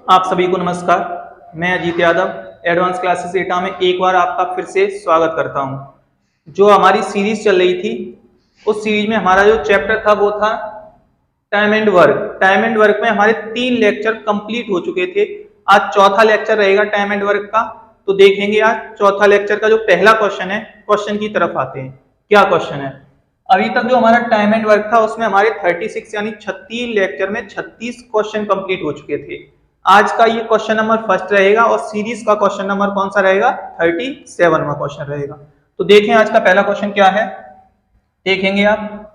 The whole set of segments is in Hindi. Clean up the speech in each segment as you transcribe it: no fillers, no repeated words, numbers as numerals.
आप सभी को नमस्कार। मैं अजीत यादव एडवांस क्लासेस एटा में एक बार आपका फिर से स्वागत करता हूं। जो हमारी सीरीज चल रही थी उस सीरीज में हमारा जो चैप्टर था वो था time and work. Time and work में हमारे 3 लेक्चर कंप्लीट हो चुके थे। आज चौथा लेक्चर रहेगा टाइम एंड वर्क का। तो देखेंगे आज चौथा लेक्चर का जो पहला क्वेश्चन है, क्वेश्चन की तरफ आते हैं। क्या क्वेश्चन है? अभी तक जो हमारा टाइम एंड वर्क था उसमें हमारे 36 यानी 36 लेक्चर में 36 क्वेश्चन कंप्लीट हो चुके थे। आज का ये क्वेश्चन नंबर फर्स्ट रहेगा और सीरीज का क्वेश्चन नंबर कौन सा रहेगा? 37वां क्वेश्चन रहेगा। तो देखें आज का पहला क्वेश्चन क्या है, देखेंगे आप।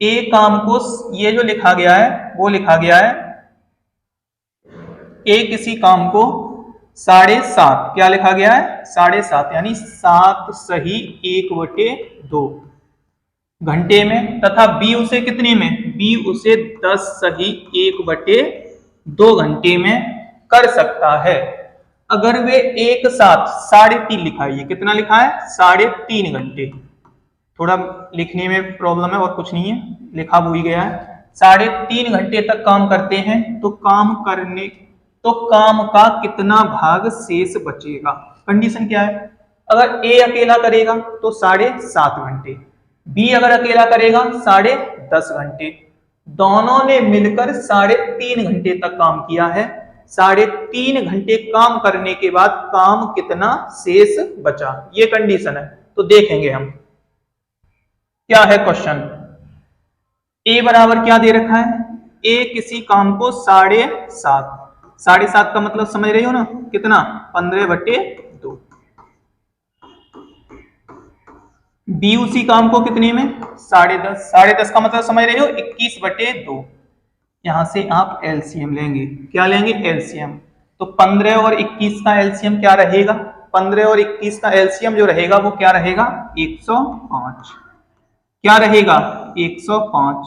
ए काम को, ये जो लिखा गया है वो लिखा गया है ए किसी काम को 7.5, क्या लिखा गया है? 7.5 यानी 7 सही 1/2 घंटे में, तथा बी उसे कितने में? बी उसे 10 सही 1/2 घंटे में कर सकता है। अगर वे एक साथ 3.5 लिखा है, ये कितना लिखा है? 3.5 घंटे। थोड़ा लिखने में प्रॉब्लम है और कुछ नहीं है, लिखा वो ही गया है। 3.5 घंटे तक काम करते हैं तो काम का कितना भाग शेष बचेगा? कंडीशन क्या है? अगर ए अकेला करेगा तो 7.5 घंटे, बी अगर अकेला करेगा 10.5 घंटे, दोनों ने मिलकर 3.5 घंटे तक काम किया है। 3.5 घंटे काम करने के बाद काम कितना शेष बचा, ये कंडीशन है। तो देखेंगे हम क्या है क्वेश्चन। ए बराबर क्या दे रखा है? ए किसी काम को 7.5 का मतलब समझ रही हो ना, कितना? 15/2। बी उसी काम को कितने में? 10.5 का मतलब समझ रहे हो? 21/2। यहां से आप एलसीएम लेंगे, क्या लेंगे? एलसीएम। तो 15 और 21 का एलसीएम क्या रहेगा? 15 और 21 का एलसीएम जो रहेगा वो क्या रहेगा? 105। क्या रहेगा? 105।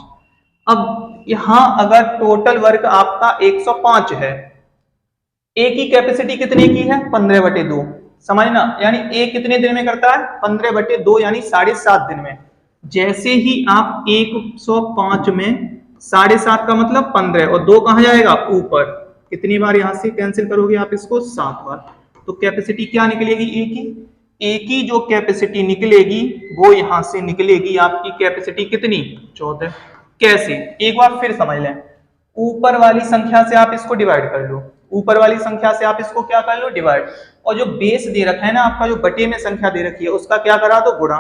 अब यहां अगर टोटल वर्क आपका 105 है, ए की कैपेसिटी कितने की है? 15/2, समझना। यानी ए कितने दिन में करता है? 15/2 यानी 7.5 दिन में। जैसे ही आप 105 में 7.5 का मतलब 15 और 2 कहां जाएगा? ऊपर। कितनी बार यहां से कैंसिल करोगे आप इसको? 7 बार। तो कैपेसिटी क्या निकलेगी ए की? ए की जो कैपेसिटी निकलेगी वो यहां से निकलेगी आपकी कैपेसिटी कितनी? 14। कैसे? एक बार फिर समझ लें। ऊपर वाली संख्या से आप इसको डिवाइड कर लो, ऊपर वाली संख्या से आप इसको क्या कर लो? डिवाइड। और जो बेस दे रखा है ना आपका, जो बटे में संख्या दे रखी है उसका क्या करा दो? गुणा।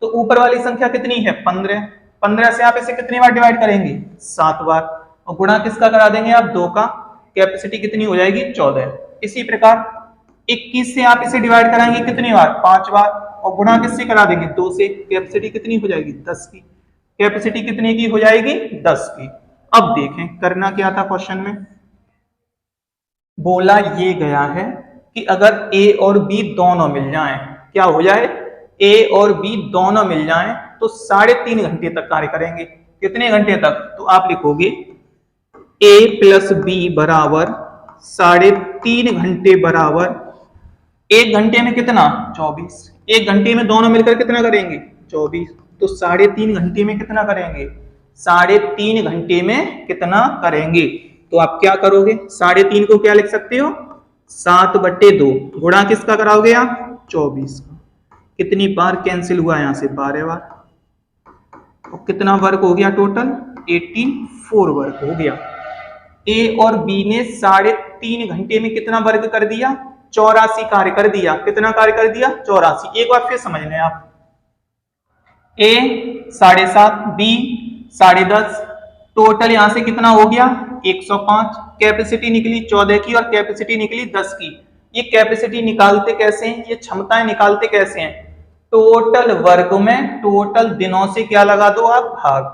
तो ऊपर वाली संख्या कितनी है? 15। 15 से आप इसे कितनी बार डिवाइड करेंगे? 7 बार। और गुणा किसका करा देंगे आप? 2 का। कैपेसिटी कितनी हो जाएगी? 14। इसी प्रकार 21 से आप इसे डिवाइड कराएंगे कितनी बार? 5 बार। और गुणा किससे करा देंगे? 2 से। कैपेसिटी कितनी हो जाएगी? 10 की। कैपेसिटी कितने की हो जाएगी? 10 की। अब देखें करना क्या था क्वेश्चन में। बोला ये गया है कि अगर ए और बी दोनों मिल जाएं, क्या हो जाए? ए और बी दोनों मिल जाएं तो 3.5 घंटे तक कार्य करेंगे। कितने घंटे तक? तो आप लिखोगे ए प्लस बी बराबर 3.5 घंटे बराबर 1 घंटे में कितना? 24। 1 घंटे में दोनों मिलकर कितना करेंगे? 24। तो 3.5 घंटे में कितना करेंगे? 3.5 घंटे में कितना करेंगे? तो आप क्या करोगे? 3.5 को क्या लिख सकते हो? 7/2। गुणा किसका कराओगे आप? 24 का। कितनी बार कैंसिल हुआ यहां से? 12 बार। और कितना वर्क हो गया टोटल? 84 वर्क हो गया। ए और बी ने 3.5 घंटे में कितना वर्क कर दिया? 84 कार्य कर दिया। कितना कार्य कर दिया? 84। एक बार फिर समझ लें आप। ए 7.5, बी 10.5, टोटल यहां से कितना हो गया? 105। कैपेसिटी निकली 14 की और कैपेसिटी निकली 10 की। ये कैपेसिटी निकालते कैसे हैं? ये क्षमताएं निकालते कैसे हैं? टोटल वर्क में टोटल दिनों से क्या लगा दो आप? भाग।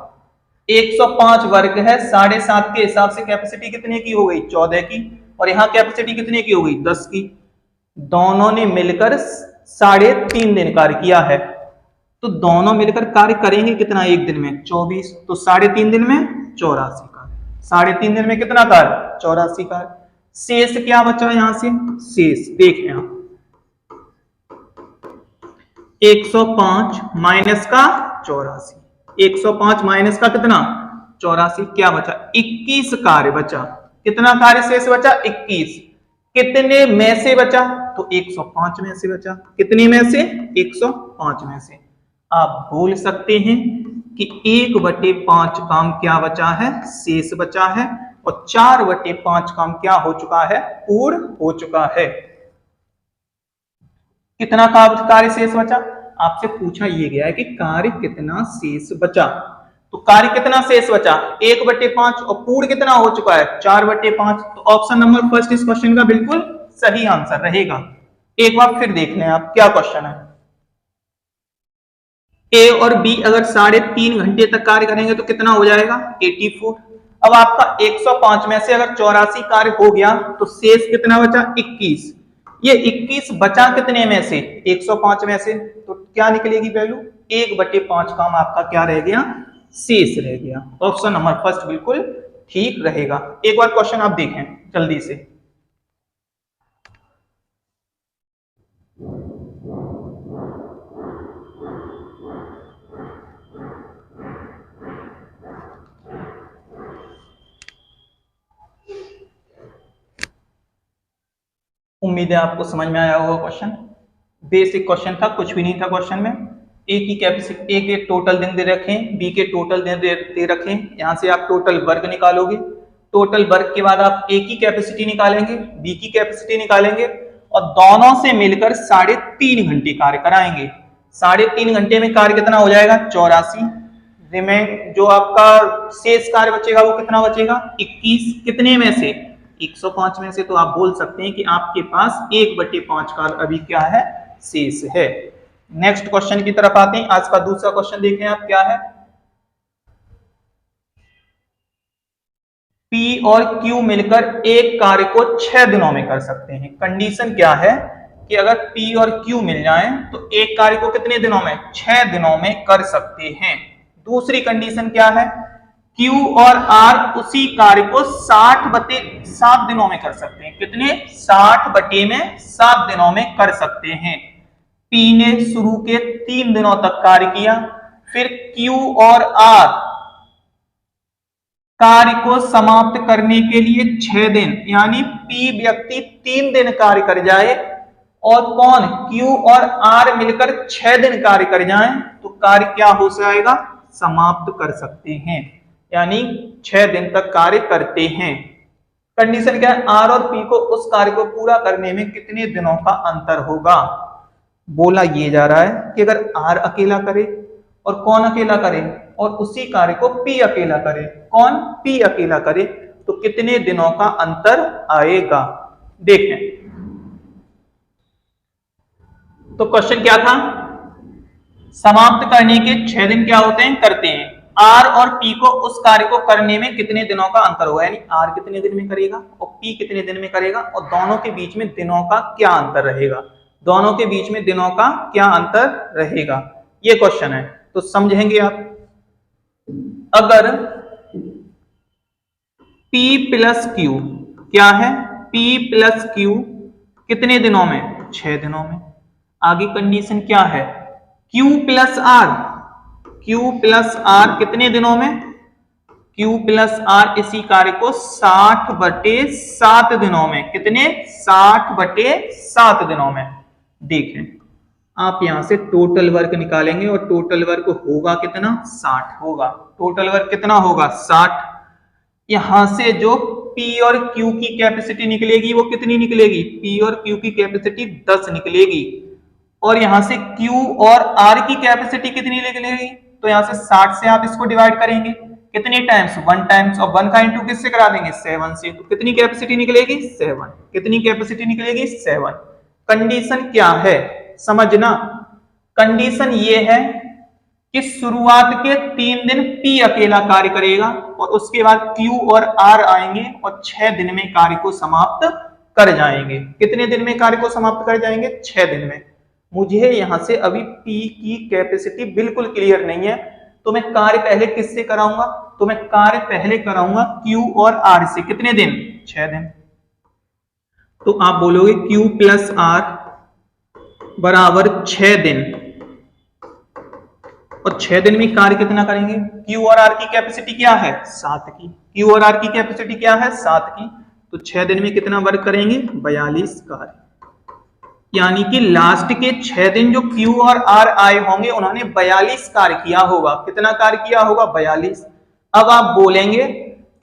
105 वर्क है, 7.5 के हिसाब से कैपेसिटी कितने की हो गई? 14 की। और यहाँ कैपेसिटी कितने की हो गई? 10 की। दोनों ने मिलकर 3.5 दिन कार्य किया है। तो दोनों मिलकर कार्य करेंगे कितना एक दिन में? 24। तो 3.5 दिन में 84 कार्य। 3.5 दिन में कितना कार्य? 84 कार्य। शेष क्या बचा यहां से? शेष देखें आप, 105 माइनस का 84। 105 माइनस का कितना? 84। क्या बचा? 21 कार्य बचा। कितना कार्य शेष बचा? 21। कितने में से बचा? तो 105 में से बचा। कितने में से? 105 में से। आप बोल सकते हैं कि 1/5 काम क्या बचा है? शेष बचा है। और 4/5 काम क्या हो चुका है? पूर्ण हो चुका है। कितना कार्य शेष बचा? आपसे पूछा ये गया है कि कार्य कितना शेष बचा। तो कार्य कितना शेष बचा? 1/5 और पूर्ण कितना हो चुका है? 4/5। तो ऑप्शन नंबर फर्स्ट इस क्वेश्चन का बिल्कुल सही आंसर रहेगा। एक बार फिर देख लें आप क्या क्वेश्चन है। ए और बी अगर 3.5 घंटे तक कार्य करेंगे तो कितना हो जाएगा? 84। अब आपका 105 में से अगर 84 कार्य हो गया तो शेष कितना बचा? 21। ये 21 बचा कितने में से? 105 में से। तो क्या निकलेगी वैल्यू? 1/5 काम आपका क्या रह गया? शेष रह गया। ऑप्शन नंबर फर्स्ट बिल्कुल ठीक रहेगा। एक बार क्वेश्चन आप देखें जल्दी से। उम्मीद है आपको समझ में आया होगा क्वेश्चन। बेसिक क्वेश्चन था, कुछ भी नहीं था क्वेश्चन में। ए की कैपेसिटी, ए के टोटल दिन दे रखे, बी के टोटल दिन दे रखे। यहां से आप टोटल वर्क निकालोगे। टोटल वर्क के बाद आप ए की कैपेसिटी निकालेंगे, बी की कैपेसिटी निकालेंगे और दोनों से मिलकर 3.5 घंटे कार्य कराएंगे। 3.5 घंटे में कार्य कितना हो जाएगा? 84। रिमेन जो आपका शेष कार्य बचेगा वो कितना बचेगा? 21। कितने में से? 105 में से। तो आप बोल सकते हैं कि आपके पास 1/5 कार्य अभी क्या है? शेष है। नेक्स्ट क्वेश्चन की तरफ आते हैं। आज का दूसरा क्वेश्चन देखें आप क्या है। P और Q मिलकर एक कार्य को 6 दिनों में कर सकते हैं। कंडीशन क्या है कि अगर P और Q मिल जाएं तो एक कार्य को कितने दिनों में? 6 दिनों में कर सकते हैं। दूसरी कंडीशन क्या है? Q और R उसी कार्य को 60/7 दिनों में कर सकते हैं। कितने? 60/7 दिनों में कर सकते हैं। P ने शुरू के 3 दिनों तक कार्य किया, फिर Q और R कार्य को समाप्त करने के लिए 6 दिन, यानी P व्यक्ति 3 दिन कार्य कर जाए और कौन? Q और R मिलकर 6 दिन कार्य कर जाएं तो कार्य क्या हो जाएगा? समाप्त कर सकते हैं, यानी 6 दिन तक कार्य करते हैं। कंडीशन क्या है? R और P को उस कार्य को पूरा करने में कितने दिनों का अंतर होगा? बोला ये जा रहा है कि अगर R अकेला करे और कौन अकेला करे? और उसी कार्य को P अकेला करे। कौन? P अकेला करे तो कितने दिनों का अंतर आएगा? देखें तो क्वेश्चन क्या था? समाप्त करने के 6 दिन क्या होते हैं? करते हैं। R और P को उस कार्य को करने में कितने दिनों का अंतर होगा? यानी R कितने दिन में करेगा और P कितने दिन में करेगा, और दोनों के बीच में दिनों का क्या अंतर रहेगा? दोनों के बीच में दिनों का क्या अंतर रहेगा? ये क्वेश्चन है, तो समझेंगे आप। अगर P प्लस Q क्या है? P प्लस Q कितने दिनों में? 6 दिनों में। आगे कंडीशन क्या है? Q plus R, Q plus R कितने दिनों में? Q प्लस R इसी कार्य को 60/7 दिनों में। कितने? 60/7 दिनों में। देखें आप यहां से टोटल वर्क निकालेंगे और टोटल वर्क होगा कितना? 60 होगा। टोटल वर्क कितना होगा? 60। यहां से जो P और Q की कैपेसिटी निकलेगी वो कितनी निकलेगी? P और Q की कैपेसिटी 10 निकलेगी। और यहां से Q और R की कैपेसिटी कितनी निकलेगी? तो यहां से 60 से आप इसको डिवाइड करेंगे कितने टाइम्स? 1 टाइम्स। और 1 का इंटू किससे करा देंगे? 7 से। तो कितनी कैपेसिटी निकलेगी? 7। कितनी कैपेसिटी निकलेगी? 7। कंडीशन क्या है समझना। कंडीशन ये है कि शुरुआत के 3 दिन P अकेला कार्य करेगा और उसके बाद Q और R आएंगे और 6 दिन में कार्य को समाप्त कर जाएंगे। कितने दिन में कार्य को समाप्त कर जाएंगे? 6 दिन में। मुझे यहां से अभी P की कैपेसिटी बिल्कुल क्लियर नहीं है, तो मैं कार्य पहले किससे कराऊंगा? तो मैं कार्य पहले कराऊंगा Q और R से। कितने दिन? 6 दिन। तो आप बोलोगे Q प्लस R बराबर 6 दिन। और 6 दिन में कार्य कितना करेंगे? Q और R की कैपेसिटी क्या है? 7 की। Q और R की कैपेसिटी क्या है? 7 की। तो 6 दिन में कितना वर्क करेंगे? 42 कार्य। यानी कि लास्ट के 6 दिन जो Q और R आए होंगे उन्होंने 42 कार्य किया होगा। कितना कार्य किया होगा? 42। अब आप बोलेंगे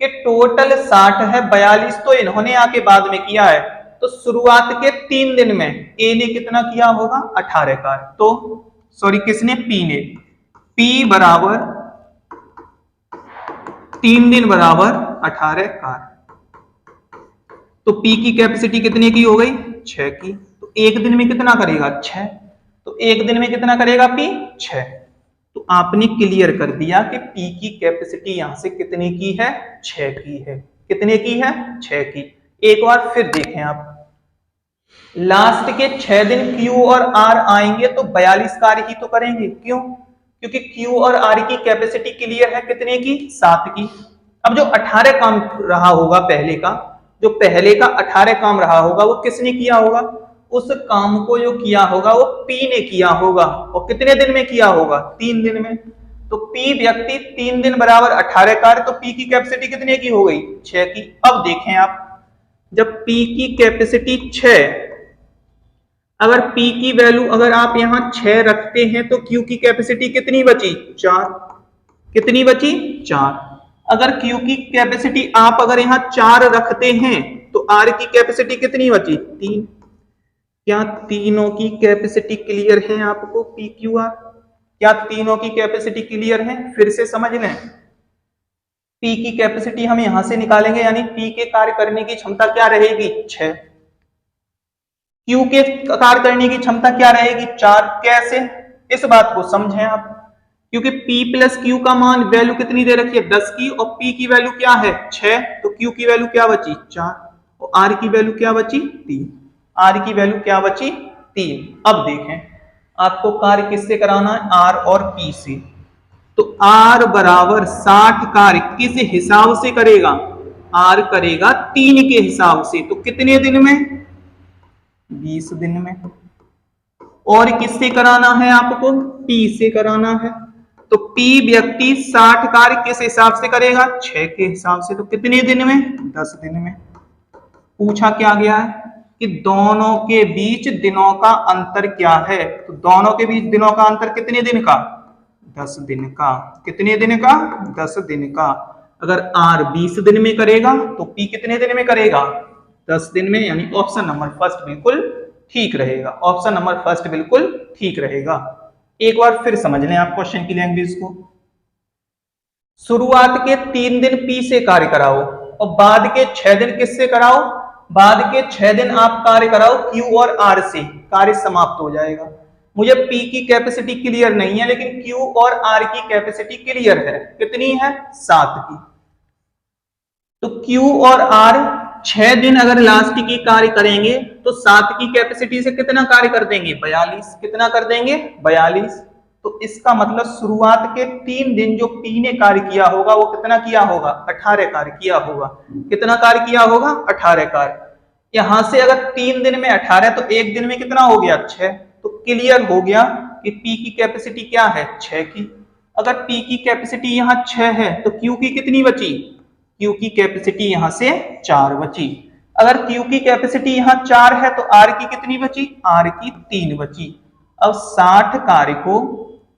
कि टोटल 60 है, 42 तो इन्होंने आके बाद में किया है, तो शुरुआत के 3 दिन में ए ने कितना किया होगा? 18 कार्य। तो सॉरी, किसने? पी ने। पी बराबर 3 दिन बराबर 18 कार्य। तो पी की कैपेसिटी कितने की हो गई? 6 की। तो एक दिन में कितना करेगा? 6। तो एक दिन में कितना करेगा पी? 6। तो आपने क्लियर कर दिया कि पी की कैपेसिटी यहां से कितने की है? 6 की है। कितने की है? 6 की। एक बार फिर देखें आप, लास्ट के 6 दिन Q और R आएंगे तो 42 कार्य ही तो करेंगे। क्यों? क्योंकि Q और R की कैपेसिटी क्लियर है कितने की? 7 की। अब जो 18 काम रहा होगा पहले का, जो पहले का 18 काम रहा होगा वो किसने किया होगा? उस काम को जो किया होगा वो P ने किया होगा। और कितने दिन में किया होगा? 3 दिन में। तो P व्यक्ति 3 दिन बराबर 18 कार्य, तो P की कैपेसिटी कितने की हो गई? 6 की। अब देखें आप, जब P की कैपेसिटी 6, अगर P की वैल्यू अगर आप यहां 6 रखते हैं तो Q की कैपेसिटी कितनी बची? 4। कितनी बची? 4। अगर Q की कैपेसिटी आप अगर यहां 4 रखते हैं तो R की कैपेसिटी कितनी बची? 3। क्या तीनों की कैपेसिटी क्लियर है आपको? P Q R, क्या तीनों की कैपेसिटी क्लियर है? फिर से समझ लें, P की कैपेसिटी हम यहां से निकालेंगे, यानी P के कार्य करने की क्षमता क्या रहेगी? 6। Q के कार्य करने की क्षमता क्या रहेगी? 4। कैसे? इस बात को समझें आप, क्योंकि P प्लस Q का मान वैल्यू कितनी दे रखी है? 10 की, और P की वैल्यू क्या है? 6। तो Q की वैल्यू क्या बची? 4। और R की वैल्यू क्या बची? 3। R की वैल्यू क्या बची? 3। अब देखें, आपको कार्य किससे कराना है? R और P से। तो R बराबर 60 कार्य किस हिसाब से करेगा? R करेगा 3 के हिसाब से। तो कितने दिन में? 20 दिन में। और किससे कराना है आपको? P से कराना है। तो P व्यक्ति 60 कार्य किस हिसाब से करेगा? 6 के हिसाब से। तो कितने दिन में? 10 दिन में। पूछा क्या गया है कि दोनों के बीच दिनों का अंतर क्या है? तो दोनों के बीच दिनों का अंतर कितने दिन का? 10 दिन का। कितने दिन का? 10 दिन का। अगर R 20 दिन में करेगा तो P कितने दिन में करेगा? 10 दिन में। यानी ऑप्शन नंबर फर्स्ट बिल्कुल ठीक रहेगा। ऑप्शन नंबर फर्स्ट बिल्कुल ठीक रहेगा। एक बार फिर समझ लें आप क्वेश्चन की लैंग्वेज को। शुरुआत के 3 दिन P से कार्य कराओ और बाद के 6 दिन किससे कराओ? बाद के 6 दिन आप कार्य कराओ Q और R से, कार्य समाप्त हो जाएगा। मुझे P की कैपेसिटी क्लियर नहीं है, लेकिन Q और R की कैपेसिटी क्लियर है। कितनी है? 7 की। तो Q और R 6 दिन अगर लास्ट की कार्य करेंगे तो 7 की कैपेसिटी से कितना कार्य कर देंगे? 42। कितना कर देंगे? 42। तो इसका मतलब शुरुआत के 3 दिन जो P ने कार्य किया होगा वो कितना किया होगा? 18 कार्य किया होगा। कितना कार्य किया होगा? 18 कार्य। यहां से अगर 3 दिन में 18 तो एक दिन में कितना हो गया? 6। तो क्लियर हो गया कि P की कैपेसिटी क्या है? 6 की। अगर P की कैपेसिटी यहाँ 6 है तो Q की कितनी बची? Q की कैपेसिटी यहां से 4 बची। अगर Q की कैपेसिटी यहां 4 है तो R की कितनी बची? R की 3 बची। अब 60 कार्य को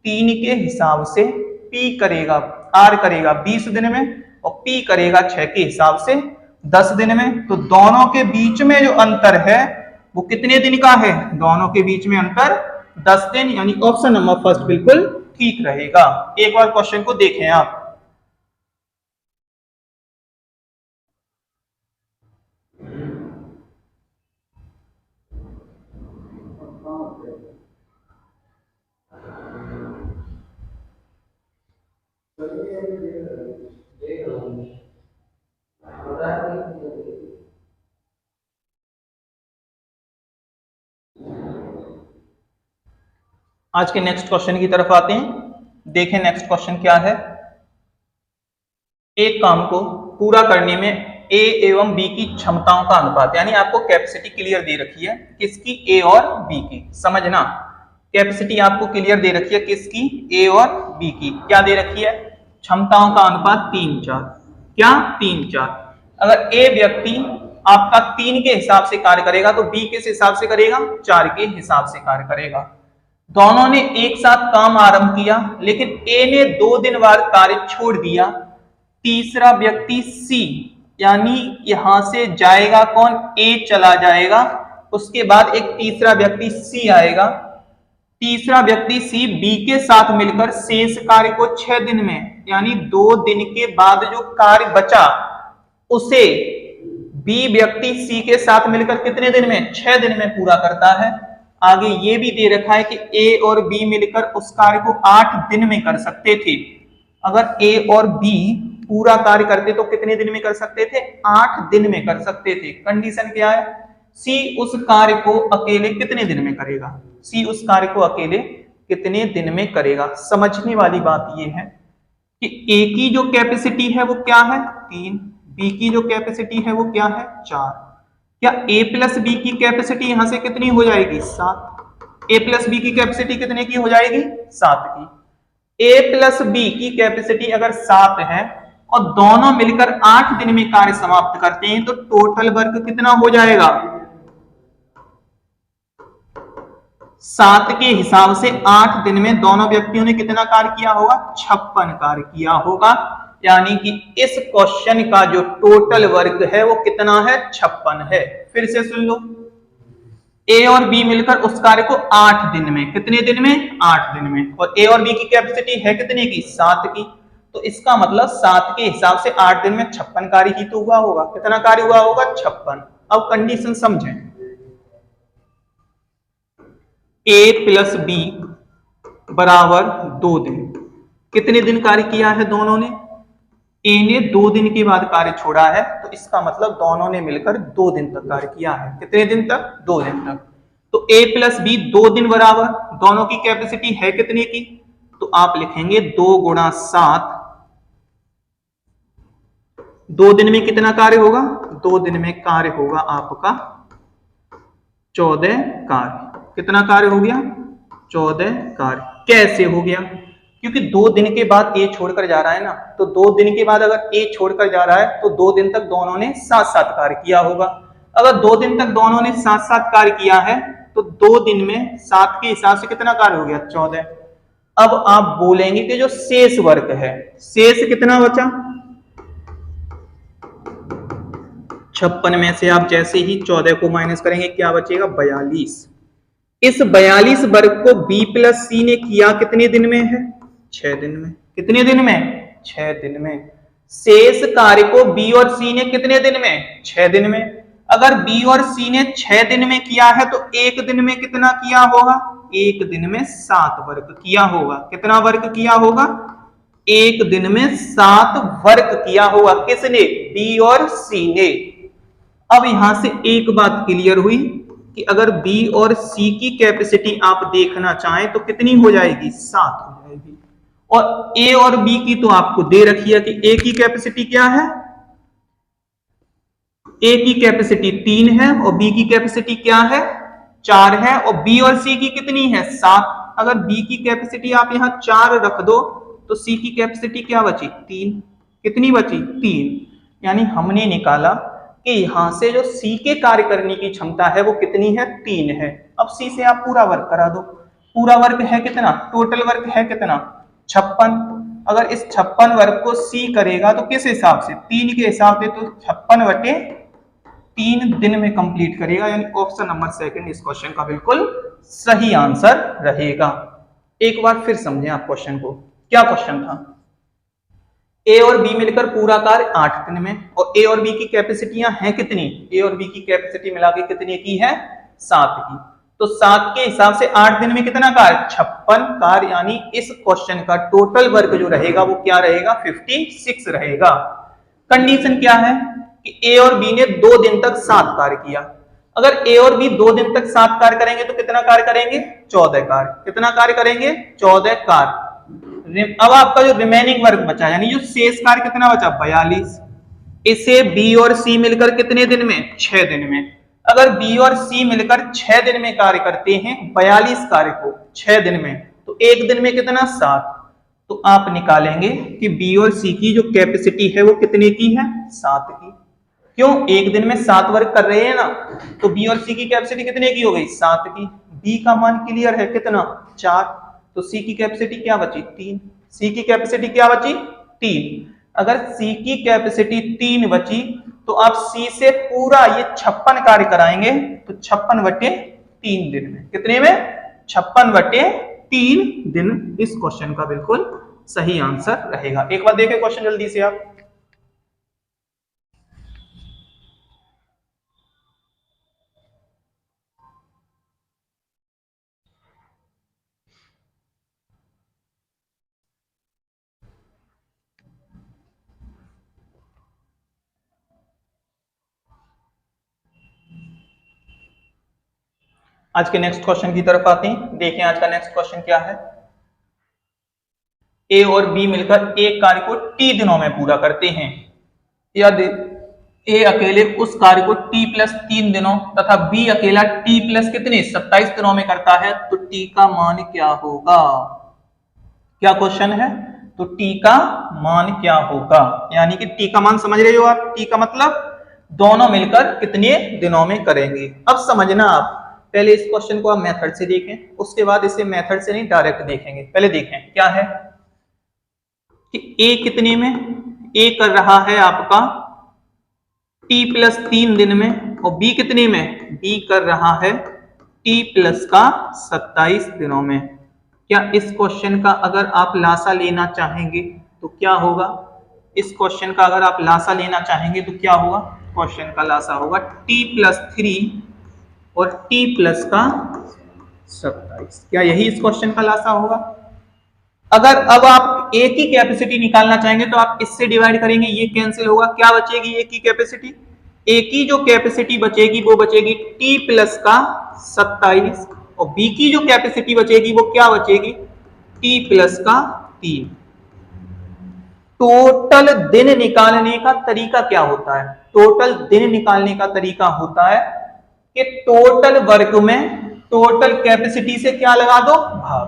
3 के हिसाब से P करेगा, R करेगा 20 दिन में और P करेगा 6 के हिसाब से 10 दिन में। तो दोनों के बीच में जो अंतर है वो कितने दिन का है? दोनों के बीच में अंतर 10 दिन। यानी ऑप्शन नंबर फर्स्ट बिल्कुल ठीक रहेगा। एक बार क्वेश्चन को देखें आप। आज के नेक्स्ट क्वेश्चन की तरफ आते हैं। देखें नेक्स्ट क्वेश्चन क्या है। एक काम को पूरा करने में A एवं B की क्षमताओं का अनुपात, यानी आपको कैपेसिटी क्लियर दे रखी है किसकी? A और B की। समझना, कैपेसिटी आपको क्लियर दे रखी है किसकी, ए और बी की। क्या दे रखी है, क्षमताओं का अनुपात 3:4। क्या 3:4। अगर ए व्यक्ति आपका 3 के हिसाब से कार्य करेगा तो बी किस हिसाब से करेगा, 4 के हिसाब से कार्य करेगा। दोनों ने एक साथ काम आरंभ किया, लेकिन ए ने 2 दिन बाद कार्य छोड़ दिया। तीसरा व्यक्ति सी, यानी यहां से जाएगा कौन, ए चला जाएगा, उसके बाद एक तीसरा व्यक्ति सी आएगा। तीसरा व्यक्ति सी बी के साथ मिलकर शेष कार्य को 6 दिन में, यानी 2 दिन के बाद जो कार्य बचा उसे बी व्यक्ति सी के साथ मिलकर कितने दिन में, 6 दिन में पूरा करता है। आगे ये भी दे रखा है कि ए और बी मिलकर उस कार्य को 8 दिन में कर सकते थे। अगर ए और बी पूरा कार्य करते तो कितने दिन में कर सकते थे, 8 दिन में कर सकते थे। कंडीशन क्या है, सी उस कार्य को अकेले कितने दिन में करेगा, सी उस कार्य को अकेले कितने दिन में करेगा। समझने वाली बात यह है कि ए की जो कैपेसिटी है वो क्या है, 3, बी की जो कैपेसिटी है वो क्या है, 4। क्या a प्लस बी की कैपेसिटी यहां से कितनी हो जाएगी, 7। a प्लस बी की कैपेसिटी कितने की हो जाएगी, 7 की। a प्लस बी की कैपेसिटी अगर 7 है और दोनों मिलकर 8 दिन में कार्य समाप्त करते हैं तो टोटल वर्क कितना हो जाएगा, 7 के हिसाब से 8 दिन में दोनों व्यक्तियों ने कितना कार्य किया होगा, 56 कार्य किया होगा। यानी कि इस क्वेश्चन का जो टोटल वर्क है वो कितना है, 56 है। फिर से सुन लो, ए और बी मिलकर उस कार्य को 8 दिन में, कितने दिन में, 8 दिन में, और ए और बी की कैपेसिटी है कितने की, 7 की। तो इसका मतलब 7 के हिसाब से 8 दिन में 56 कार्य ही तो हुआ होगा। कितना कार्य हुआ होगा, 56। अब कंडीशन समझें, ए प्लस बी बराबर 2 दिन। कितने दिन कार्य किया है दोनों ने, ए ने 2 दिन के बाद कार्य छोड़ा है, तो इसका मतलब दोनों ने मिलकर 2 दिन तक कार्य किया है। कितने दिन तक, 2 दिन तक। तो ए प्लस बी 2 दिन बराबर दोनों की कैपेसिटी है कितने की, तो आप लिखेंगे 2 गुणा 7। 2 दिन में कितना कार्य होगा, 2 दिन में कार्य होगा आपका 14 कार्य। कितना कार्य हो गया, 14 कार्य। कैसे हो गया, क्योंकि 2 दिन के बाद ए छोड़कर जा रहा है ना, तो 2 दिन के बाद अगर ए छोड़कर जा रहा है तो 2 दिन तक दोनों ने साथ-साथ कार्य किया होगा। अगर 2 दिन तक दोनों ने साथ-साथ कार्य किया है तो 2 दिन में 7 के हिसाब से कितना कार्य हो गया, 14। अब आप बोलेंगे कि जो शेष वर्क है, शेष कितना बचा, 56 में से आप जैसे ही 14 को माइनस करेंगे क्या बचेगा, 42। इस 42 वर्ग को बी प्लस सी ने किया कितने दिन में है, 6 दिन में। कितने दिन में, 6 दिन में। शेष कार्य को बी और सी ने कितने दिन में, 6 दिन में। अगर बी और सी ने 6 दिन में किया है तो 1 दिन में कितना किया होगा, 1 दिन में 7 वर्ग किया होगा। कितना वर्ग किया होगा, 1 दिन में 7 वर्ग किया होगा। किसने, बी और सी ने। अब यहां से एक बात क्लियर हुई कि अगर बी और सी की कैपेसिटी आप देखना चाहें तो कितनी हो जाएगी, 7 हो जाएगी। और ए और बी की तो आपको दे रखी है कि ए की कैपेसिटी क्या है, ए की कैपेसिटी 3 है और बी की कैपेसिटी क्या है, 4 है। और बी और सी की कितनी है, 7। अगर बी की कैपेसिटी आप यहां 4 रख दो तो सी की कैपेसिटी क्या बची, 3। कितनी बची, 3। यानी हमने निकाला कि यहां से जो सी के कार्य करने की क्षमता है वो कितनी है, 3 है। अब सी से आप पूरा वर्क करा दो। पूरा वर्क है कितना, टोटल वर्क है कितना, 56। अगर इस 56 वर्क को सी करेगा तो किस हिसाब से, 3 के हिसाब से, तो 56/3 दिन में कंप्लीट करेगा। यानी ऑप्शन नंबर 2 इस क्वेश्चन का बिल्कुल सही आंसर रहेगा। एक बार फिर समझें आप क्वेश्चन को। क्या क्वेश्चन था, ए और बी मिलकर पूरा कार्य 8 दिन में, और ए और बी की कैपेसिटियां हैं कितनी, ए और बी की कैपेसिटी मिला के कितने की है, 7 की। तो 7 के हिसाब से 8 दिन में कितना कार्य, 56 कार्य। यानी इस क्वेश्चन का टोटल वर्क जो रहेगा वो क्या रहेगा, 56 रहेगा। कंडीशन क्या है कि ए और बी ने 2 दिन तक 7 कार्य किया। अगर ए और बी 2 दिन तक 7 कार्य करेंगे तो कितना कार्य करेंगे, 14 कार्य। कितना कार्य करेंगे, 14 कार्य। अब आपका जो रिमेनिंग वर्क बचा, यानी जो शेष कार्य कितना बचा, 42। इसे बी और सी मिलकर कितने दिन में, 6 दिन में। अगर बी और सी मिलकर 6 दिन में कार्य करते हैं 42 कार्य को 6 दिन में, तो एक दिन में कितना 7। तो आप निकालेंगे कि बी और सी की जो कैपेसिटी है वो कितने की है 7 की। क्यों, एक दिन में 7 वर्क कर रहे हैं ना, तो बी और सी की कैपेसिटी कितने की हो गई 7 की। बी का मान क्लियर है कितना 4, तो सी की कैपेसिटी क्या बची 3। सी की कैपेसिटी क्या बची 3। अगर सी की कैपेसिटी 3 बची तो आप सी से पूरा ये 56 कार्य कराएंगे, तो 56/3 दिन में, कितने में 56/3 दिन इस क्वेश्चन का बिल्कुल सही आंसर रहेगा। एक बार देखें क्वेश्चन जल्दी से आप। आज के नेक्स्ट क्वेश्चन की तरफ आते हैं। देखें आज का नेक्स्ट क्वेश्चन क्या है। ए और बी मिलकर एक कार्य को टी दिनों में पूरा करते हैं। यदि ए अकेले उस कार्य को t+3 दिनों तथा बी अकेला t+ कितने 27 दिनों में करता है, तो टी का मान क्या होगा। क्या क्वेश्चन है, तो टी का मान क्या होगा, यानी कि टी का मान समझ रहे हो आप। टी का मतलब दोनों मिलकर कितने दिनों में करेंगे। अब समझना आप, पहले इस क्वेश्चन को आप मेथड से देखें, उसके बाद इसे मेथड से नहीं डायरेक्ट देखेंगे। पहले देखें क्या है कि ए कितने में, ए कर रहा है आपका t+3 दिन में, और बी कितने में, बी कर रहा है t+27 दिनों में। क्या इस क्वेश्चन का अगर आप लासा लेना चाहेंगे तो क्या होगा। इस क्वेश्चन का अगर आप लासा लेना चाहेंगे तो क्या होगा, क्वेश्चन का लासा होगा t+3 और t+27। क्या यही इस क्वेश्चन का लासा होगा। अगर अब आप ए की कैपेसिटी निकालना चाहेंगे तो आप इससे डिवाइड करेंगे, ये कैंसिल होगा, क्या बचेगी ए की कैपेसिटी, ए की जो कैपेसिटी बचेगी वो बचेगी t+27, और बी की जो कैपेसिटी बचेगी वो क्या बचेगी t+3। टोटल दिन निकालने का तरीका क्या होता है, टोटल दिन निकालने का तरीका होता है कि टोटल वर्क में टोटल कैपेसिटी से क्या लगा दो भाग,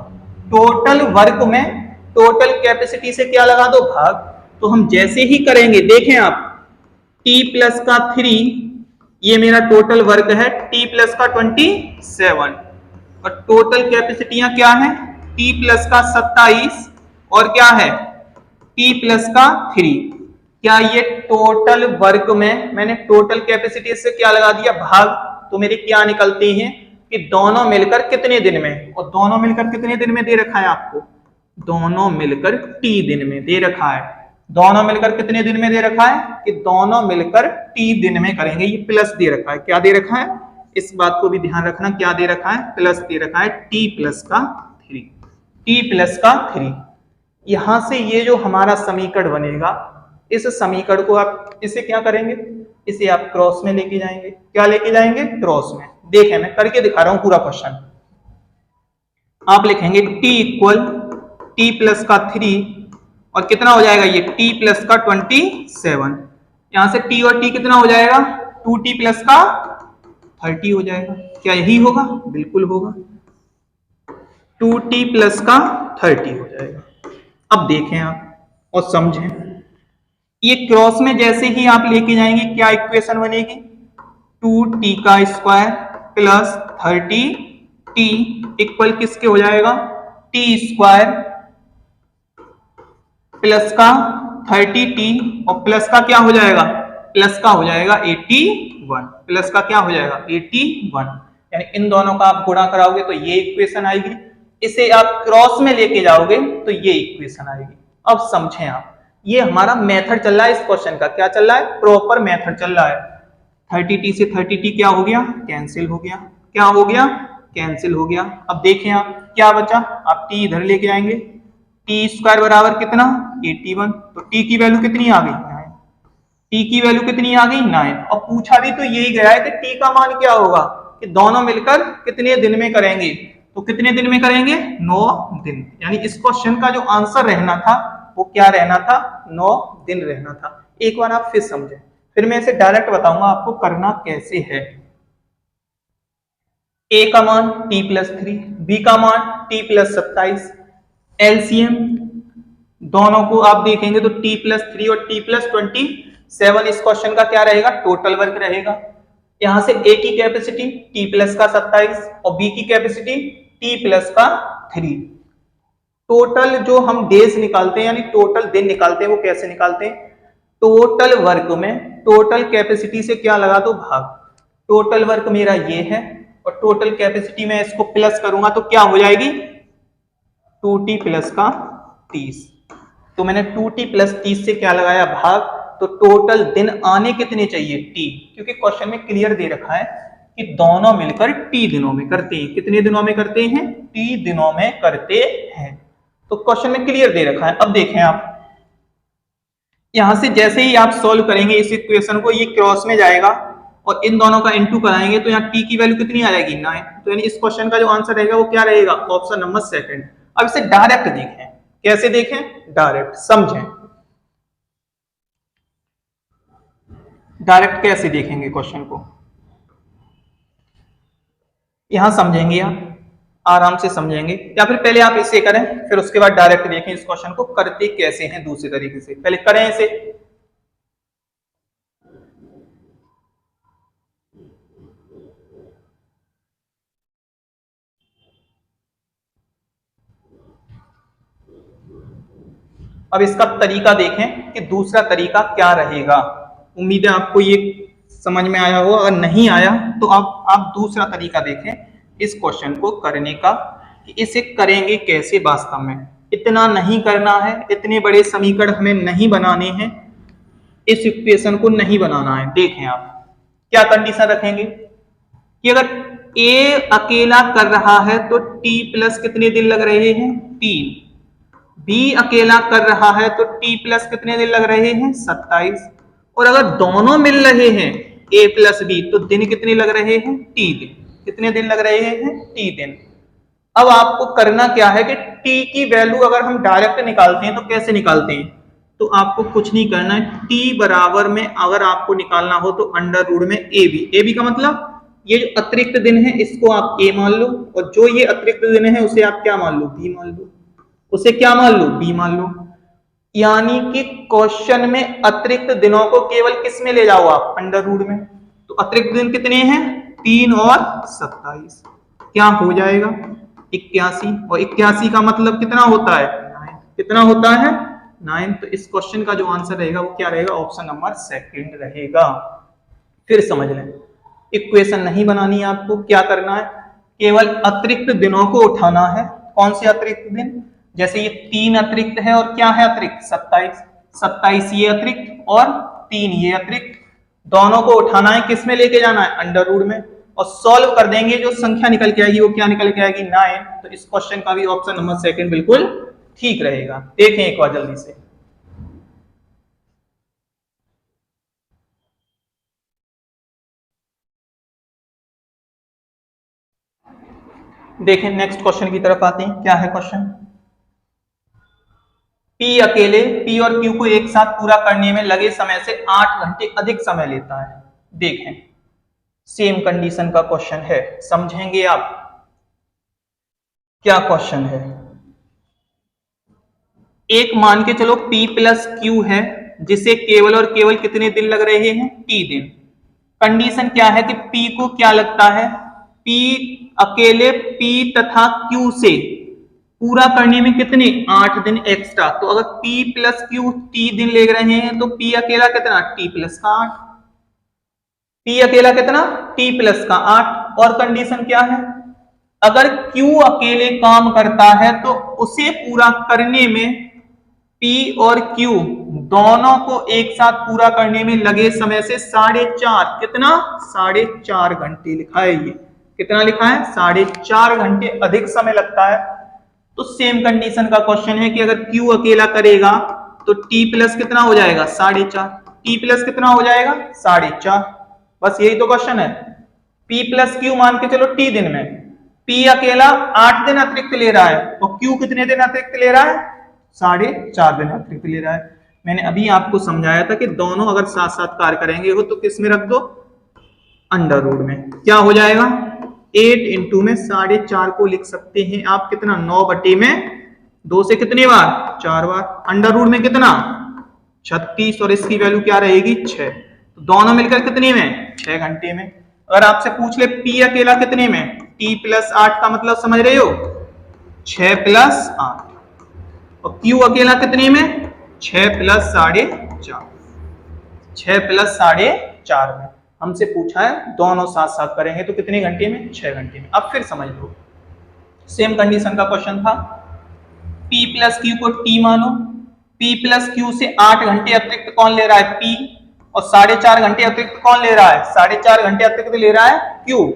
टोटल वर्क में टोटल कैपेसिटी से क्या लगा दो भाग। तो हम जैसे ही करेंगे, देखें आप t+3, ये मेरा टोटल वर्क है, t+27, और टोटल कैपेसिटियां क्या है t+27 और क्या है t+3। क्या ये टोटल वर्क में मैंने टोटल कैपेसिटी से क्या लगा दिया भाग, तो मेरे क्या निकलते हैं कि दोनों मिलकर कितने दिन में, और दोनों मिलकर कितने दिन में दे रखा है आपको, दोनों मिलकर t दिन में दे रखा है। दोनों मिलकर कितने दिन में दे रखा है कि दोनों मिलकर t दिन में करेंगे। ये प्लस दे रखा है, क्या दे रखा है, इस बात को भी ध्यान रखना, क्या दे रखा है प्लस दे रखा है t+3। यहां से ये जो हमारा समीकरण बनेगा, इस समीकरण को आप इसे क्या करेंगे, इसे आप क्रॉस में लेके जाएंगे। क्या लेके जाएंगे, क्रॉस में। देखें मैं करके दिखा रहा हूं पूरा क्वेश्चन। आप लिखेंगे t+3 और कितना हो जाएगा ये t+27। यहां से t और t कितना हो जाएगा 2t+30 हो जाएगा। क्या यही होगा, बिल्कुल होगा, 2t+30 हो जाएगा। अब देखें आप और समझें, ये क्रॉस में जैसे ही आप लेके जाएंगे क्या इक्वेशन बनेगी, 2t² प्लस 30t इक्वल किसके हो जाएगा, t² प्लस का 30t और प्लस का क्या हो जाएगा, प्लस का हो जाएगा 81, प्लस का क्या हो जाएगा 81। यानी इन दोनों का आप गुणा कराओगे तो ये इक्वेशन आएगी, इसे आप क्रॉस में लेके जाओगे तो ये इक्वेशन आएगी। अब समझें आप, ये हमारा मेथड चल रहा है इस क्वेश्चन का, क्या चल रहा है, प्रॉपर मेथड चल रहा है। 30t से 30t क्या हो गया, कैंसिल हो गया, क्या हो गया, कैंसिल हो गया। अब देखें आप क्या बचा, आप t इधर लेके आएंगे, t² बराबर कितना 81, तो t की वैल्यू कितनी आ गई 9, t की वैल्यू कितनी आ गई 9। और पूछा भी तो यही गया है कि t का मान क्या होगा, कि दोनों मिलकर कितने दिन में करेंगे, तो कितने दिन में करेंगे 9 दिन। यानी इस क्वेश्चन का जो आंसर रहना था वो क्या रहना था, 9 दिन रहना था। एक बार आप फिर समझें, फिर मैं इसे डायरेक्ट बताऊंगा आपको करना कैसे है। ए का मान t+3, बी का मान t+27, एलसीएम दोनों को आप देखेंगे तो t+3 और t+27 इस क्वेश्चन का क्या रहेगा, टोटल वर्क रहेगा। यहां से ए की कैपेसिटी t+27 और बी की कैपेसिटी t+3। टोटल जो हम डेज निकालते हैं यानी टोटल दिन निकालते हैं वो कैसे निकालते हैं, टोटल वर्क में टोटल कैपेसिटी से क्या लगा दो भाग। टोटल वर्क मेरा ये है और टोटल कैपेसिटी में इसको प्लस करूंगा तो क्या हो जाएगी 2t प्लस का 30। तो मैंने 2t प्लस 30 से क्या लगाया भाग, तो टोटल दिन आने कितने चाहिए t, क्योंकि क्वेश्चन में क्लियर दे रखा है कि दोनों मिलकर t दिनों में करते हैं। कितने दिनों में करते हैं, t दिनों में करते हैं। तो क्वेश्चन में क्लियर दे रखा है। अब देखें आप यहां से जैसे ही आप सॉल्व करेंगे इस इक्वेशन को, ये क्रॉस में जाएगा और इन दोनों का इनटू कराएंगे तो यहाँ t की वैल्यू कितनी आ जाएगी 9। तो यानी इस क्वेश्चन का जो आंसर रहेगा वो क्या रहेगा, ऑप्शन नंबर सेकंड। अब इसे डायरेक्ट देखें, कैसे देखें, डायरेक्ट समझें। डायरेक्ट कैसे देखेंगे क्वेश्चन को, यहां समझेंगे आप आराम से समझेंगे, या फिर पहले आप इसे करें फिर उसके बाद डायरेक्ट देखें इस क्वेश्चन को करते कैसे हैं दूसरे तरीके से। पहले करें इसे। अब इसका तरीका देखें कि दूसरा तरीका क्या रहेगा। उम्मीद है आपको ये समझ में आया हो, अगर नहीं आया तो आप दूसरा तरीका देखें इस क्वेश्चन को करने का कि इसे करेंगे कैसे। वास्तव में इतना नहीं करना है, इतने बड़े समीकरण हमें नहीं बनाने हैं, इस इक्वेशन को नहीं बनाना है। देखें आप क्या कंडीशन रखेंगे कि अगर ए अकेला कर रहा है तो t प्लस कितने दिन लग रहे हैं 3, बी अकेला कर रहा है तो t प्लस कितने दिन लग रहे हैं 27, और अगर दोनों मिल रहे हैं a प्लस बी तो दिन कितने लग रहे हैं t दिन। कितने दिन लग रहे हैं t दिन। अब आपको करना क्या है कि t की वैल्यू अगर हम डायरेक्ट निकालते हैं तो कैसे निकालते हैं, तो आपको कुछ नहीं करना है, t बराबर में अगर आपको निकालना हो तो अंडर रूट में ए बी का मतलब ये जो अतिरिक्त दिन है इसको आप a मान लो, और जो ये अतिरिक्त दिन है उसे आप क्या मान लो b मान लो, उसे क्या मान लो b मान लो। यानी कि क्वेश्चन में अतिरिक्त दिनों को केवल किस में ले जाओ आप, अंडर रूट में। तो अतिरिक्त दिन कितने हैं 3 और 27, क्या हो जाएगा 81, और 81 का मतलब कितना होता है 9। कितना होता है 9। तो इस क्वेश्चन का जो आंसर रहेगा वो क्या रहेगा, ऑप्शन नंबर सेकंड रहेगा। फिर समझ लें, इक्वेशन नहीं बनानी है आपको, क्या करना है केवल अतिरिक्त दिनों को उठाना है। कौन से अतिरिक्त दिन, जैसे ये 3 अतिरिक्त है और क्या है अतिरिक्त 27 ये अतिरिक्त और 3 ये अतिरिक्त, दोनों को उठाना है, किस में लेके जाना है अंडर रूट में, और सॉल्व कर देंगे, जो संख्या निकल के आएगी वो क्या निकल के आएगी 9। तो इस क्वेश्चन का भी ऑप्शन नंबर सेकंड बिल्कुल ठीक रहेगा। देखें एक बार जल्दी से, देखें नेक्स्ट क्वेश्चन की तरफ आते हैं। क्या है क्वेश्चन, P अकेले P और Q को एक साथ पूरा करने में लगे समय से 8 घंटे अधिक समय लेता है। देखें सेम कंडीशन का क्वेश्चन है, समझेंगे आप क्या क्वेश्चन है। एक मान के चलो P प्लस Q है जिसे केवल और केवल कितने दिन लग रहे हैं T दिन। कंडीशन क्या है कि P को क्या लगता है, P अकेले P तथा Q से पूरा करने में कितने 8 दिन एक्स्ट्रा। तो अगर P प्लस Q T दिन ले रहे हैं तो P अकेला कितना T प्लस का 8, P अकेला कितना T प्लस का 8। और कंडीशन क्या है, अगर Q अकेले काम करता है तो उसे पूरा करने में P और Q दोनों को एक साथ पूरा करने में लगे समय से 4.5 कितना 4.5 घंटे लिखा है। ये कितना लिखा है 4.5 घंटे अधिक समय लगता है। तो सेम कंडीशन का क्वेश्चन है कि अगर Q अकेला करेगा तो T प्लस कितना हो जाएगा 4.5, T प्लस कितना हो जाएगा 4.5। बस यही तो क्वेश्चन है। P प्लस Q मान के चलो T दिन में P अकेला 8 दिन अतिरिक्त ले रहा है और Q कितने दिन अतिरिक्त ले रहा है 4.5 दिन अतिरिक्त ले रहा है। मैंने अभी आपको समझाया था कि दोनों अगर साथ साथ कार्य करेंगे हो तो किस में रख दो अंडर रूट में। क्या हो जाएगा 8 इंटू में 4.5 को लिख सकते हैं आप कितना, 9/2 से कितने बार, 4 बार। अंडर रूट में कितना, 36, और इसकी वैल्यू क्या रहेगी, 6। तो दोनों मिलकर कितने में, 6 घंटे में। अगर आपसे पूछ ले पी अकेला कितने में, टी प्लस 8 का मतलब समझ रहे हो, 6 प्लस 8, और क्यू अकेला कितने में, 6 प्लस 4.5, 6 प्लस 4.5 में। हमसे पूछा है दोनों साथ साथ करेंगे तो कितने घंटे में, 6 घंटे में। अब फिर समझ लो, सेम कंडीशन का क्वेश्चन था, P प्लस क्यू को T मानो, P प्लस क्यू से 8 घंटे अतिरिक्त कौन ले रहा है, P, और 4.5 घंटे अतिरिक्त कौन ले रहा है, 4.5 घंटे अतिरिक्त ले रहा है Q।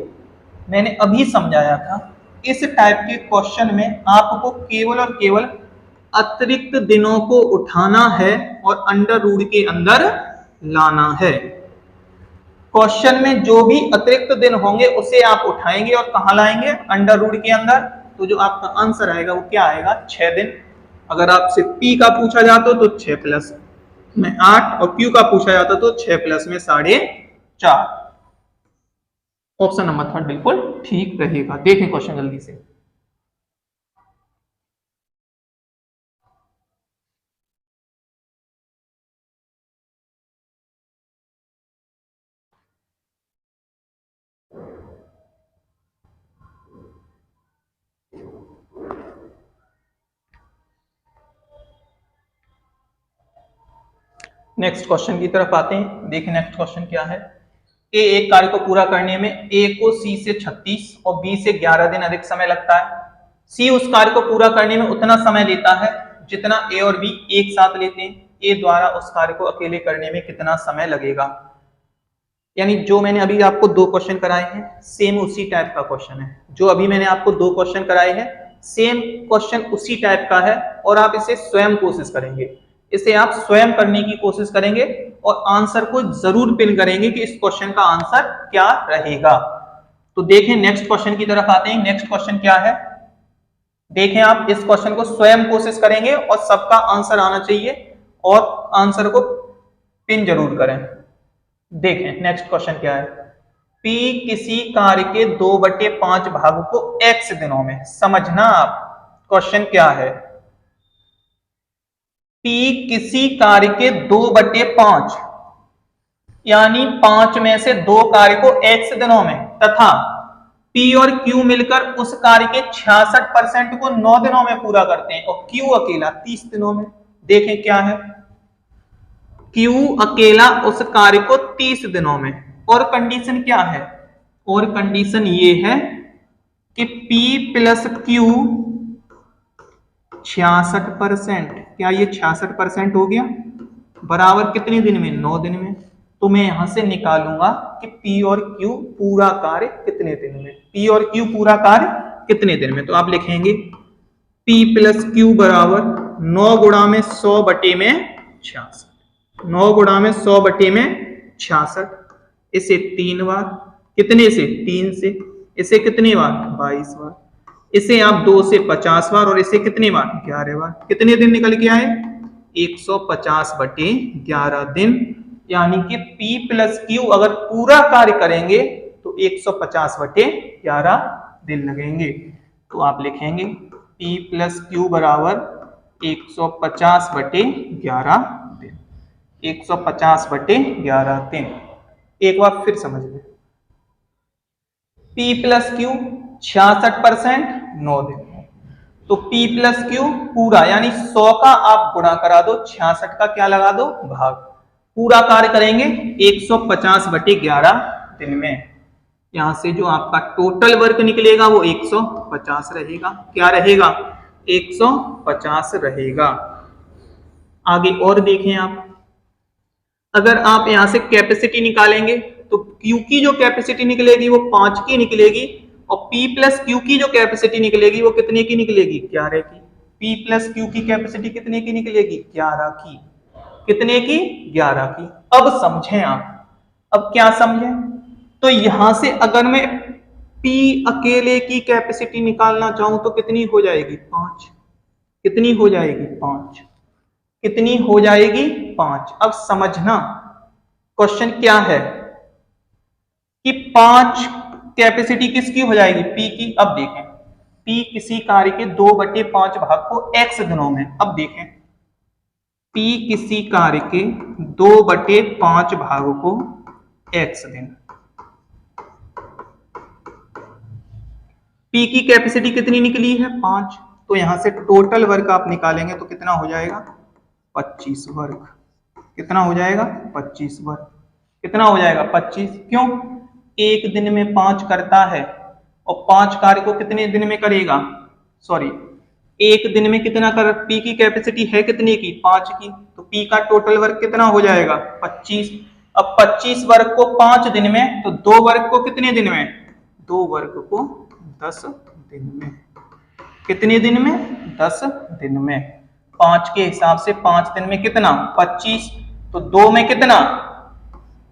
मैंने अभी समझाया था, इस टाइप के क्वेश्चन में आपको केवल और केवल अतिरिक्त दिनों को उठाना है और अंडर रूट के अंदर लाना है। क्वेश्चन में जो भी अतिरिक्त दिन होंगे उसे आप उठाएंगे और कहां लाएंगे, अंडर रूट के अंदर। तो जो आपका आंसर आएगा वो क्या आएगा, 6 दिन। अगर आपसे P का पूछा जाता तो 6 प्लस में 8, और Q का पूछा जाता तो 6 प्लस में 4.5। ऑप्शन नंबर 3 बिल्कुल ठीक रहेगा। देखें क्वेश्चन जल्दी से। नेक्स्ट क्वेश्चन की तरफ आते हैं। देखिए नेक्स्ट क्वेश्चन क्या है। ए एक कार्य को पूरा करने में ए को सी से 36 और बी से 11 दिन अधिक समय लगता है। सी उस कार्य को पूरा करने में उतना समय लेता है जितना ए और बी एक साथ लेते हैं। ए द्वारा उस कार्य को अकेले करने में कितना समय लगेगा। यानी जो मैंने अभी आपको 2 क्वेश्चन कराए हैं सेम उसी टाइप का क्वेश्चन है। जो अभी मैंने आपको 2 क्वेश्चन कराए हैं सेम क्वेश्चन उसी टाइप का है, और आप इसे स्वयं कोशिश करेंगे, इसे आप स्वयं करने की कोशिश करेंगे और आंसर को जरूर पिन करेंगे कि इस क्वेश्चन का आंसर क्या रहेगा। तो देखें नेक्स्ट क्वेश्चन की तरफ आते हैं। नेक्स्ट क्वेश्चन क्या है, देखें आप इस क्वेश्चन को स्वयं कोशिश करेंगे और सबका आंसर आना चाहिए और आंसर को पिन जरूर करें। देखें नेक्स्ट क्वेश्चन क्या है। P किसी कार्य के 2/5 भाग को x दिनों में, समझना आप क्वेश्चन क्या है। P किसी कार्य के 2/5 यानी 5 में से 2 कार्य को x दिनों में, तथा P और Q मिलकर उस कार्य के 66% को 9 दिनों में पूरा करते हैं और Q अकेला 30 दिनों में। देखें क्या है, Q अकेला उस कार्य को 30 दिनों में, और कंडीशन क्या है, और कंडीशन ये है कि P प्लस Q 66%, क्या ये 66% हो गया, बराबर कितने दिन में, 9 दिन में। तो मैं यहां से निकालूंगा कि P और Q पूरा कार्य कितने दिन में, P और Q पूरा कार्य कितने दिन में। तो आप लिखेंगे P प्लस Q बराबर 9 गुणा में 100 बटे में 66, 9 गुणा में 100 बटे में 66, इसे 3 बार, कितने से, 3 से, इसे कितने बार, 22 बार, इसे आप 2 से 50 बार, और इसे कितने बार, 11 बार। कितने दिन निकल के आए, 150/11 दिन। यानी कि P प्लस Q अगर पूरा कार्य करेंगे तो 150/11 दिन लगेंगे। तो आप लिखेंगे P प्लस Q बराबर 150/11 दिन, 150/11 दिन। एक बार फिर समझ लें, P प्लस Q 66%, 9 दिन। तो P प्लस Q पूरा यानी 100 का आप गुणा करा दो, 66 का क्या लगा दो, भाग। पूरा कार्य करेंगे 150/11 दिन में। यहां से जो आपका टोटल वर्क निकलेगा वो 150 रहेगा। क्या रहेगा, 150 रहेगा। आगे और देखें आप, अगर आप यहां से कैपेसिटी निकालेंगे तो Q की जो कैपेसिटी निकलेगी वो 5 की निकलेगी, और P प्लस Q की जो कैपेसिटी निकलेगी वो कितने की निकलेगी, 11 की। P प्लस Q की कैपेसिटी कितने की निकलेगी, 11 की। कितने की, 11 की। अब समझें आप, अब क्या समझें, तो यहां से अगर मैं P अकेले की कैपेसिटी निकालना चाहूं तो कितनी हो जाएगी, 5। कितनी हो जाएगी, 5। कितनी हो जाएगी, 5। अब समझना क्वेश्चन क्या है कि 5 कैपेसिटी किसकी हो जाएगी, पी की। अब देखें, पी किसी कार्य के 2/5 भाग को x दिनों में, अब देखें पी किसी कार्य के 2/5 भाग को x दिन। पी की कैपेसिटी कितनी निकली है, 5। तो यहां से टोटल वर्क आप निकालेंगे तो कितना हो जाएगा, 25 वर्ग। कितना हो जाएगा, 25 वर्ग। कितना हो जाएगा, 25। क्यों, एक दिन में 5 करता है और 5 कार्य को कितने दिन में करेगा, सॉरी एक दिन में कितना कर, पी की कैपेसिटी है कितने की, 5 की। तो पी का टोटल वर्क कितना हो जाएगा, 25। अब 25 वर्ग को 5 दिन में, तो 2 वर्ग को कितने दिन में, 2 वर्ग को 10 दिन में। कितने दिन में, 10 दिन में। 5 के हिसाब से 5 दिन में कितना, 25। तो 2 में कितना,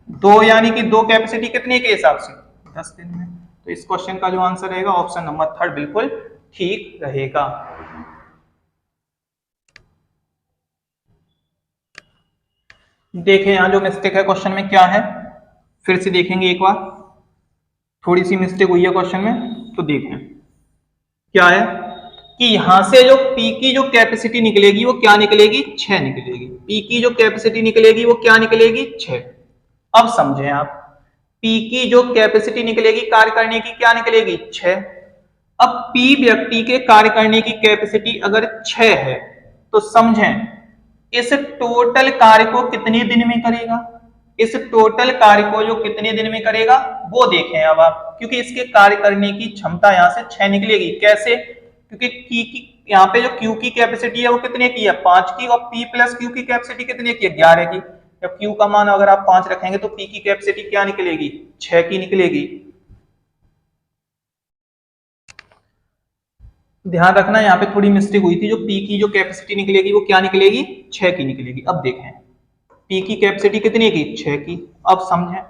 2 यानी कि 2 कैपेसिटी कितने के हिसाब से, 10 दिन में। तो इस क्वेश्चन का जो आंसर रहेगा ऑप्शन नंबर 3 बिल्कुल ठीक रहेगा। देखें यहां जो मिस्टेक है क्वेश्चन में क्या है, फिर से देखेंगे एक बार। थोड़ी सी मिस्टेक हुई है क्वेश्चन में, तो देखें क्या है कि यहां से जो P की जो कैपेसिटी निकलेगी वो क्या निकलेगी, 6 निकलेगी। P की जो कैपेसिटी निकलेगी वो क्या निकलेगी, 6। अब समझें आप, P की जो कैपेसिटी निकलेगी कार्य करने की क्या निकलेगी, 6। अब P व्यक्ति के कार्य करने की कैपेसिटी अगर 6 है तो समझें इस टोटल कार्य को कितने दिन में करेगा, इस टोटल कार्य को जो कितने दिन में करेगा वो देखें अब आप। क्योंकि इसके कार्य करने की क्षमता यहां से 6 निकलेगी। कैसे, क्योंकि यहाँ पे जो Q की कैपेसिटी है वो कितने की है, 5 की, और P प्लस Q की कैपेसिटी कितने की है, 11 की। जब Q का मान अगर आप 5 रखेंगे तो P की कैपेसिटी क्या निकलेगी, 6 की निकलेगी। ध्यान रखना यहाँ पे थोड़ी मिस्टेक हुई थी, जो P की जो कैपेसिटी निकलेगी वो क्या निकलेगी, 6 की निकलेगी। अब देखें P की कैपेसिटी कितनी की, 6 की। अब समझें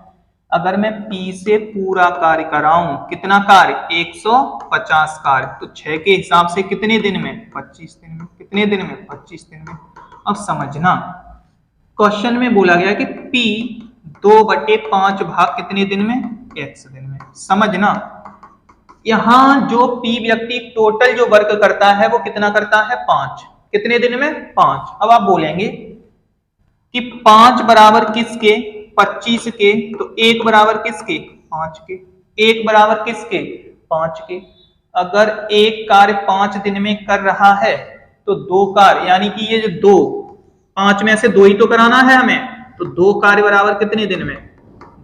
अगर मैं P से पूरा कार्य कराऊं, कितना कार्य, 150 कार्य, तो 6 के हिसाब से कितने दिन में, 25 दिन में। कितने दिन में, 25 दिन में। अब समझना क्वेश्चन में बोला गया कि P 2/5 भाग कितने दिन में, x दिन में। समझना यहां जो P व्यक्ति टोटल जो वर्क करता है वो कितना करता है, 5। कितने दिन में, 5। अब आप बोलेंगे कि 5 बराबर किसके, 25 के, तो 1 बराबर किसके, 5 के। 1 बराबर किसके, 5 के। अगर एक कार्य 5 दिन में कर रहा है तो 2 कार्य, यानी कि ये जो 2, 5 में से 2 ही तो कराना है हमें, तो 2 कार्य बराबर कितने दिन में,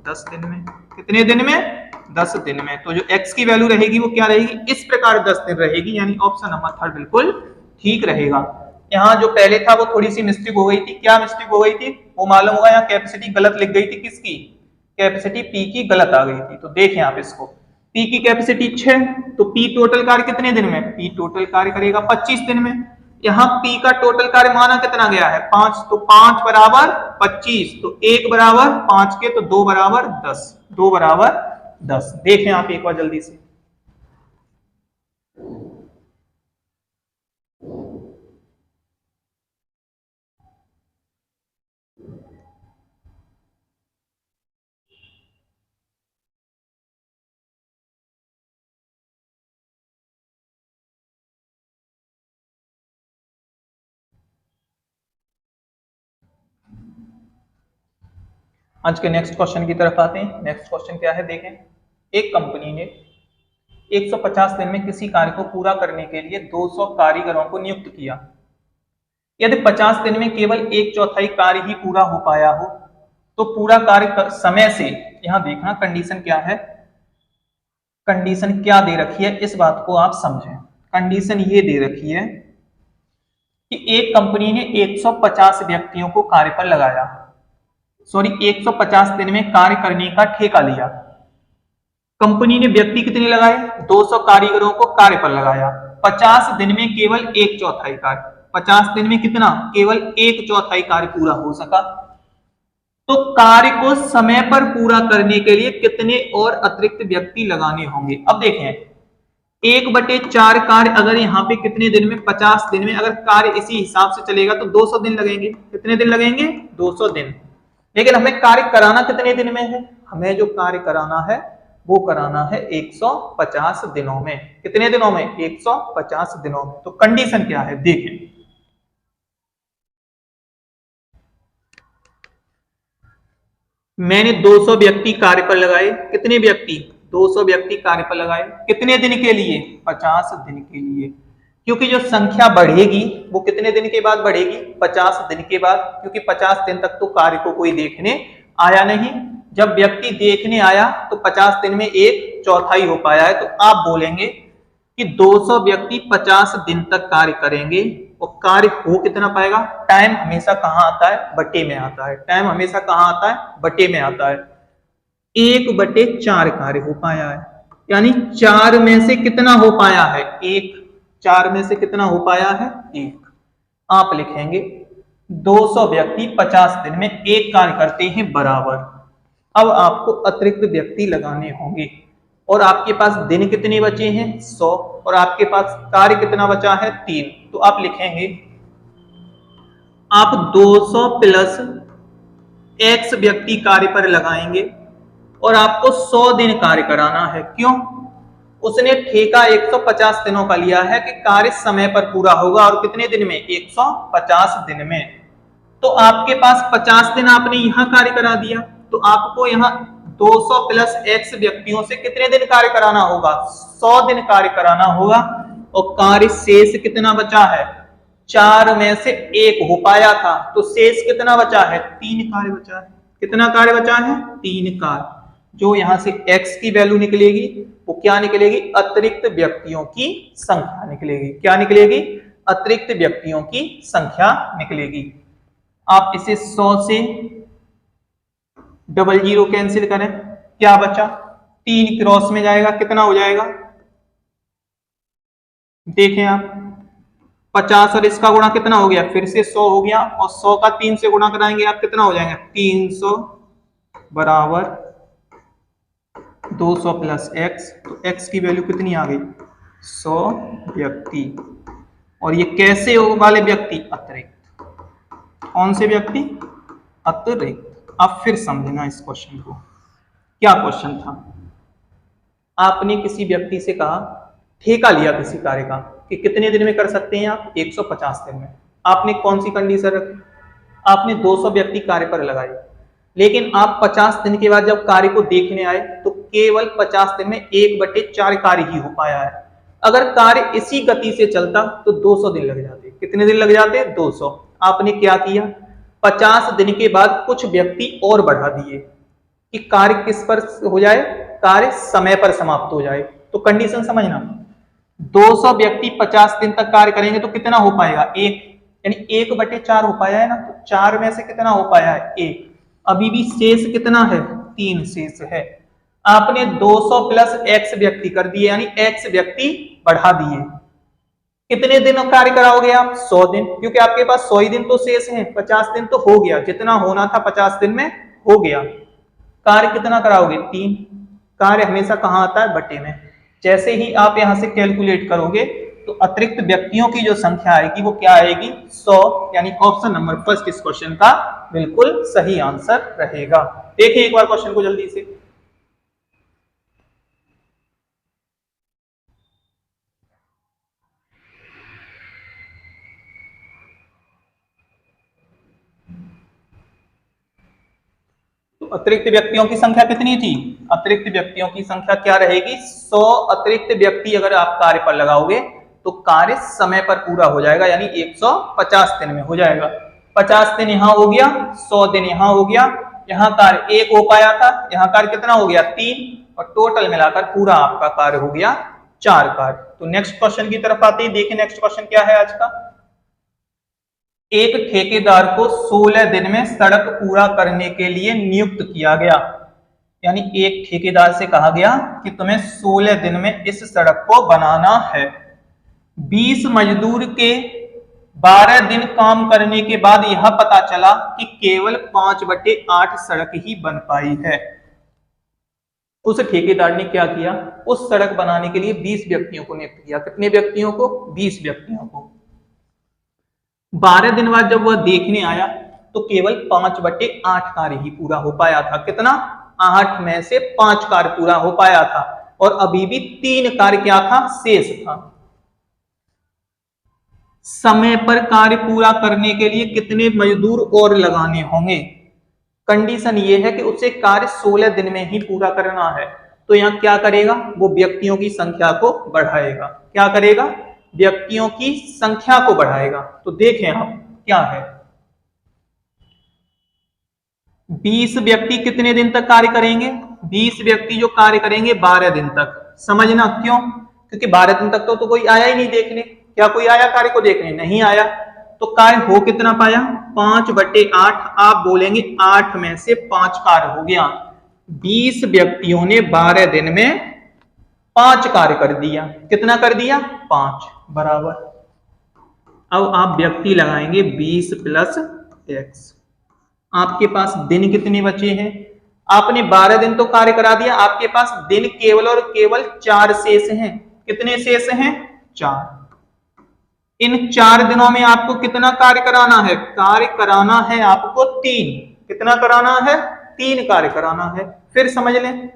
10 दिन में। कितने दिन में, 10 दिन में। तो जो x की वैल्यू रहेगी वो क्या रहेगी, इस प्रकार 10 दिन रहेगी। यानी ऑप्शन नंबर 3 बिल्कुल ठीक रहेगा। यहाँ जो पहले था वो थोड़ी सी मिस्टेक हो गई थी। क्या मिस्टेक हो गई थी वो मालूम होगा, यहाँ कैपेसिटी गलत लिख गई थी। किसकी कैपेसिटी, P की गलत आ गई थी। तो देखें आप इसको, P की कैपेसिटी 6, तो P टोटल कार्य कितने दिन में, P टोटल कार्य करेगा 25 दिन में। यहाँ P का टोटल कार्य माना कितना गया है, 5, तो 5 बराबर 25, तो 1 बराबर 5 के, तो 2 बराबर 10, 2 बराबर 10। देखें आप एक बार जल्दी से। आज के नेक्स्ट क्वेश्चन की तरफ आते हैं। नेक्स्ट क्वेश्चन क्या है, देखें। एक कंपनी ने 150 दिन में किसी कार्य को पूरा करने के लिए 200 कारीगरों को नियुक्त किया। यदि 50 दिन में केवल 1/4 कार्य ही पूरा हो पाया हो तो पूरा कार्य समय से, यहां देखना कंडीशन क्या है, कंडीशन क्या दे रखी है इस बात को आप समझें। कंडीशन ये दे रखी है कि एक कंपनी ने 150 व्यक्तियों को कार्य पर लगाया, सॉरी 150 दिन में कार्य करने का ठेका लिया। कंपनी ने व्यक्ति कितने लगाए, 200 कारीगरों को कार्य पर लगाया। 50 दिन में केवल 1/4 कार्य, 50 दिन में कितना, केवल 1/4 कार्य पूरा हो सका। तो कार्य को समय पर पूरा करने के लिए कितने और अतिरिक्त व्यक्ति लगाने होंगे। अब देखें 1/4 कार्य अगर यहाँ पे कितने दिन में, 50 दिन में अगर कार्य इसी हिसाब से चलेगा तो 200 दिन लगेंगे। कितने दिन लगेंगे, 200 दिन। लेकिन हमें कार्य कराना कितने दिन में है, हमें जो कार्य कराना है वो कराना है 150 दिनों में। कितने दिनों में? 150 दिनों में। तो कंडीशन क्या है देखें। मैंने 200 व्यक्ति कार्य पर लगाए। कितने व्यक्ति? 200 व्यक्ति कार्य पर लगाए। कितने दिन के लिए? 50 दिन के लिए। क्योंकि जो संख्या बढ़ेगी वो कितने दिन के बाद बढ़ेगी? 50 दिन के बाद, क्योंकि 50 दिन तक तो कार्य को कोई देखने आया नहीं। जब व्यक्ति देखने आया तो 50 दिन में 1/4 हो पाया है। तो आप बोलेंगे कि 200 व्यक्ति 50 दिन तक कार्य करेंगे और कार्य हो कितना पाएगा? टाइम हमेशा कहां आता है? बटे में आता है। टाइम हमेशा कहां आता है? बटे में आता है। 1/4 कार्य हो पाया है, यानी 4 में से कितना हो पाया है? 1। 4 में से कितना हो पाया है? 1। आप लिखेंगे 200 व्यक्ति 50 दिन में 1 कार्य करते हैं बराबर। अब आपको अतिरिक्त व्यक्ति लगाने होंगे और आपके पास दिन कितने बचे हैं? 100। और आपके पास कार्य कितना बचा है? 3। तो आप लिखेंगे आप 200 प्लस x व्यक्ति कार्य पर लगाएंगे और आपको 100 दिन कार्य कराना है। क्यों? उसने ठेका 150 दिनों का लिया है कि कार्य समय पर पूरा होगा। और कितने दिन में? 150 दिन में। तो आपके पास 50 दिन आपने यहां कार्य करा दिया, तो आपको यहां 200 प्लस x व्यक्तियों से कितने दिन कार्य कराना होगा? 100 दिन कार्य कराना होगा। और कार्य शेष कितना बचा है? 4 में से 1 हो पाया था, तो शेष कितना बचा है? 3 कार्य बचा है। कितना कार्य बचा है? 3 कार्य। जो यहां से x की वैल्यू निकलेगी वो क्या निकलेगी? अतिरिक्त व्यक्तियों की संख्या निकलेगी। क्या निकलेगी? अतिरिक्त व्यक्तियों की संख्या निकलेगी। आप इसे 100 से 00 कैंसिल करें, क्या बचा? 3 क्रॉस में जाएगा, कितना हो जाएगा? देखें आप, 50 और इसका गुणा कितना हो गया? फिर से 100 हो गया। और 100 का 3 से गुणा कराएंगे आप, कितना हो जाएगा? 300 बराबर 200 प्लस x। तो x की वैल्यू कितनी आ गई? 100 व्यक्ति। और ये कैसे वाले व्यक्ति? अतिरिक्त। कौन से व्यक्ति? अतिरिक्त। अब फिर समझना इस क्वेश्चन को। क्या क्वेश्चन था? आपने किसी व्यक्ति से कहा, ठेका लिया किसी कार्य का कि कितने दिन में कर सकते हैं आप? 150 दिन में। आपने कौन सी कंडीशन रखी? आपने 200 व्यक्ति कार्य पर लगाए, लेकिन आप 50 दिन के बाद जब कार्य को देखने आए तो केवल 50 दिन में 1/4 कार्य ही हो पाया है। अगर कार्य इसी गति से चलता तो 200 दिन लग जाते। कितने दिन लग जाते? 200। आपने क्या किया? 50 दिन के बाद कुछ व्यक्ति और बढ़ा दिए कि कार्य किस पर हो जाए? कार्य समय पर समाप्त हो जाए। तो कंडीशन समझना, 200 व्यक्ति 50 दिन तक कार्य करेंगे तो कितना हो पाएगा? 1, यानी 1/4 हो पाया है ना। तो 4 में से कितना हो पाया है? 1। अभी भी शेष कितना है? 3 शेष है। आपने 200 प्लस x व्यक्ति कर दिए, यानी x व्यक्ति बढ़ा दिए। कितने दिन कार्य कराओगे आप? 100 दिन, क्योंकि आपके पास 100 ही दिन तो शेष है। 50 दिन तो हो गया, जितना होना था 50 दिन में हो गया। कार्य कितना कराओगे? 3। कार्य हमेशा कहां आता है? बटे में। जैसे ही आप यहां से कैलकुलेट करोगे तो अतिरिक्त व्यक्तियों की जो संख्या आएगी वो क्या आएगी? 100। यानी ऑप्शन नंबर फर्स्ट इस क्वेश्चन का बिल्कुल सही आंसर रहेगा। देखिए एक बार क्वेश्चन को जल्दी से। तो अतिरिक्त व्यक्तियों की संख्या कितनी थी? अतिरिक्त व्यक्तियों की संख्या क्या रहेगी? 100 अतिरिक्त व्यक्ति अगर आप कार्य पर लगाओगे तो कार्य समय पर पूरा हो जाएगा, यानी 150 दिन में हो जाएगा। 50 दिन यहां हो गया, 100 दिन यहां हो गया। यहां कार्य 1 हो पाया था, यहां कार्य कितना हो गया? 3। और टोटल मिलाकर पूरा आपका कार्य हो गया 4 कार्य। तो नेक्स्ट क्वेश्चन की तरफ आते ही देखिए नेक्स्ट क्वेश्चन क्या है आज का। एक ठेकेदार को 16 दिन में सड़क पूरा करने के लिए नियुक्त किया गया। यानी एक ठेकेदार से कहा गया कि तुम्हें 16 दिन में इस सड़क को बनाना है। 20 मजदूर के 12 दिन काम करने के बाद यह पता चला कि केवल 5/8 सड़क ही बन पाई है। उस ठेकेदार ने क्या किया? उस सड़क बनाने के लिए 20 व्यक्तियों को नियुक्त किया। कितने व्यक्तियों को? 20 व्यक्तियों को। 12 दिन बाद जब वह देखने आया तो केवल 5/8 कार्य ही पूरा हो पाया था। कितना? 8 में से 5 कार्य पूरा हो पाया था और अभी भी 3 कार्य क्या था, शेष था। समय पर कार्य पूरा करने के लिए कितने मजदूर और लगाने होंगे? कंडीशन ये है कि उसे कार्य 16 दिन में ही पूरा करना है। तो यहां क्या करेगा, वो व्यक्तियों की संख्या को बढ़ाएगा। क्या करेगा, व्यक्तियों की संख्या को बढ़ाएगा। तो देखें आप क्या है, 20 व्यक्ति कितने दिन तक कार्य करेंगे? 20 व्यक्ति जो कार्य करेंगे 12 दिन तक। समझना क्यों, क्योंकि 12 दिन तक तो कोई आया ही नहीं देखने। क्या कोई आया कार्य को देखने? नहीं आया। तो कार्य हो कितना पाया? 5/8। आप बोलेंगे 8 में से 5 कार्य हो गया। 20 व्यक्तियों ने 12 दिन में 5 कार्य कर दिया। कितना कर दिया? 5 बराबर। अब आप व्यक्ति लगाएंगे 20 + x। आपके पास दिन कितने बचे हैं? आपने 12 दिन तो कार्य करा दिया, आपके पास दिन केवल और केवल 4 शेष हैं। कितने शेष हैं? 4। इन 4 दिनों में आपको कितना कार्य कराना है? कार्य कराना है आपको 3। कितना कराना है? 3 कार्य कराना है। फिर समझ लें,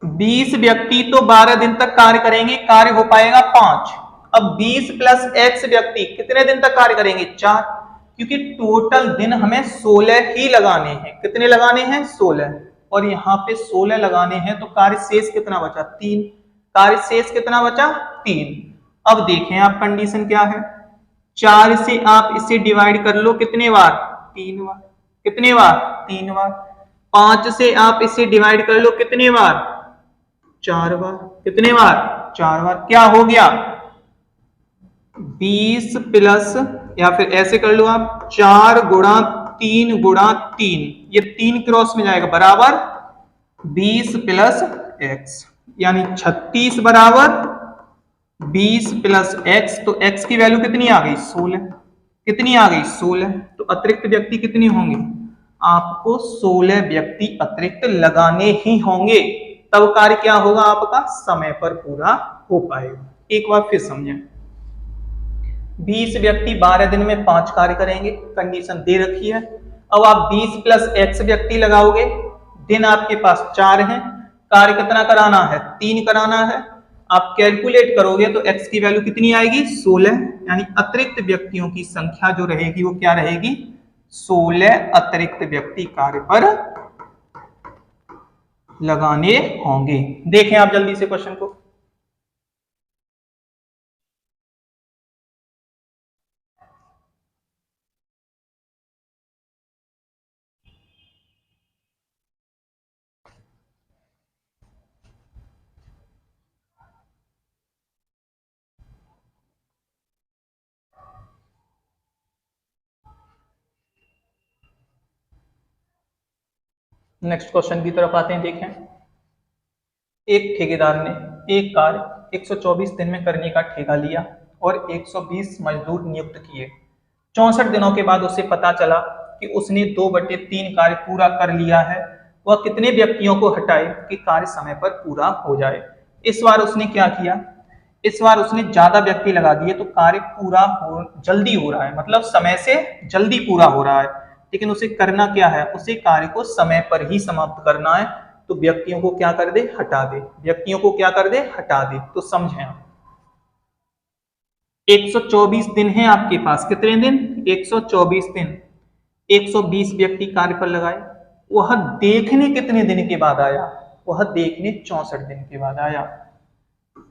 20 व्यक्ति तो 12 दिन तक कार्य करेंगे, कार्य हो पाएगा 5। अब 20 + x व्यक्ति कितने दिन तक कार्य करेंगे? 4, क्योंकि टोटल दिन हमें 16 ही लगाने हैं। कितने लगाने हैं? 16। और यहाँ पे 16 लगाने हैं, तो कार्य शेष कितना बचा? 3। कार्य शेष कितना बचा? 3। अब देखें आप कंडीशन क्या है, 4 से आप इसे डिवाइड कर लो कितने बार? 3 बार। कितने बार? 3 बार। 5 से आप इसे डिवाइड कर लो कितने बार? 4 बार। कितने बार? 4 बार। क्या हो गया? 20 प्लस, या फिर ऐसे कर लो आप, 4 × 3 × 3, ये 3 क्रॉस में जाएगा बराबर 20 + x, यानी 36 बराबर 20 + x। तो x की वैल्यू कितनी आ गई? 16। कितनी आ गई? 16। तो अतिरिक्त व्यक्ति कितने होंगे? आपको 16 व्यक्ति अतिरिक्त लगाने ही होंगे, तब कार्य क्या होगा आपका? समय पर पूरा हो पाएगा। एक बार फिर समझें, 20 व्यक्ति 12 दिन में 5 कार्य करेंगे, कंडीशन दे रखी है। अब आप 20 + x व्यक्ति लगाओगे, दिन आपके पास 4 हैं, कार्य कितना कराना है? 3 कराना है। आप कैलकुलेट करोगे तो x की वैल्यू कितनी आएगी? 16। यानी अतिरिक्त व्यक्तियों की संख्या जो रहेगी वो क्या रहेगी? 16 अतिरिक्त व्यक्ति कार्य पर लगाने होंगे। देखें आप जल्दी से क्वेश्चन को। नेक्स्ट क्वेश्चन की तरफ आते हैं। देखें, एक ठेकेदार ने एक कार्य 124 दिन में करने का ठेका लिया और 120 मजदूर नियुक्त किए। 64 दिनों के बाद उसे पता चला कि उसने 2/3 कार्य पूरा कर लिया है। वह कितने व्यक्तियों को हटाए कि कार्य समय पर पूरा हो जाए? इस बार उसने क्या किया, इस बार उसने ज्यादा व्यक्ति लगा दिए, तो कार्य जल्दी हो रहा है, मतलब समय से जल्दी पूरा हो रहा है। लेकिन उसे करना क्या है? उसे कार्य को समय पर ही समाप्त करना है। तो व्यक्तियों को क्या कर दे? हटा दे। व्यक्तियों को क्या कर दे? हटा दे। तो समझें आप, 124 दिन है आपके पास। कितने दिन? 124 दिन। 120 व्यक्ति कार्य पर लगाए। वह देखने कितने दिन के बाद आया? वह देखने 64 दिन के बाद आया।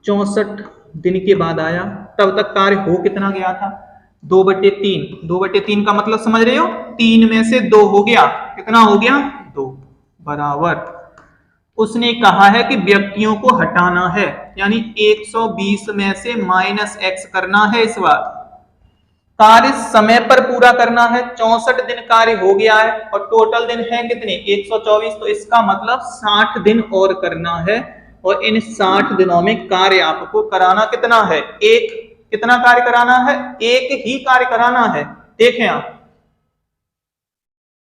64 दिन के बाद आया, तब तक कार्य हो कितना गया था? 2/3। 2/3 का मतलब समझ रहे हो? 3 में से 2 हो गया। कितना हो गया? 2 बराबर। उसने कहा है कि व्यक्तियों को हटाना है, यानी 120 में से -x करना है। इस बार कार्य समय पर पूरा करना है। 64 दिन कार्य हो गया है और टोटल दिन है कितने? 124। तो इसका मतलब 60 दिन और करना है, और इन 60 दिनों में कार्य आपको कराना कितना है? एक। कितना कार्य कराना है? एक ही कार्य कराना है। देखें आप,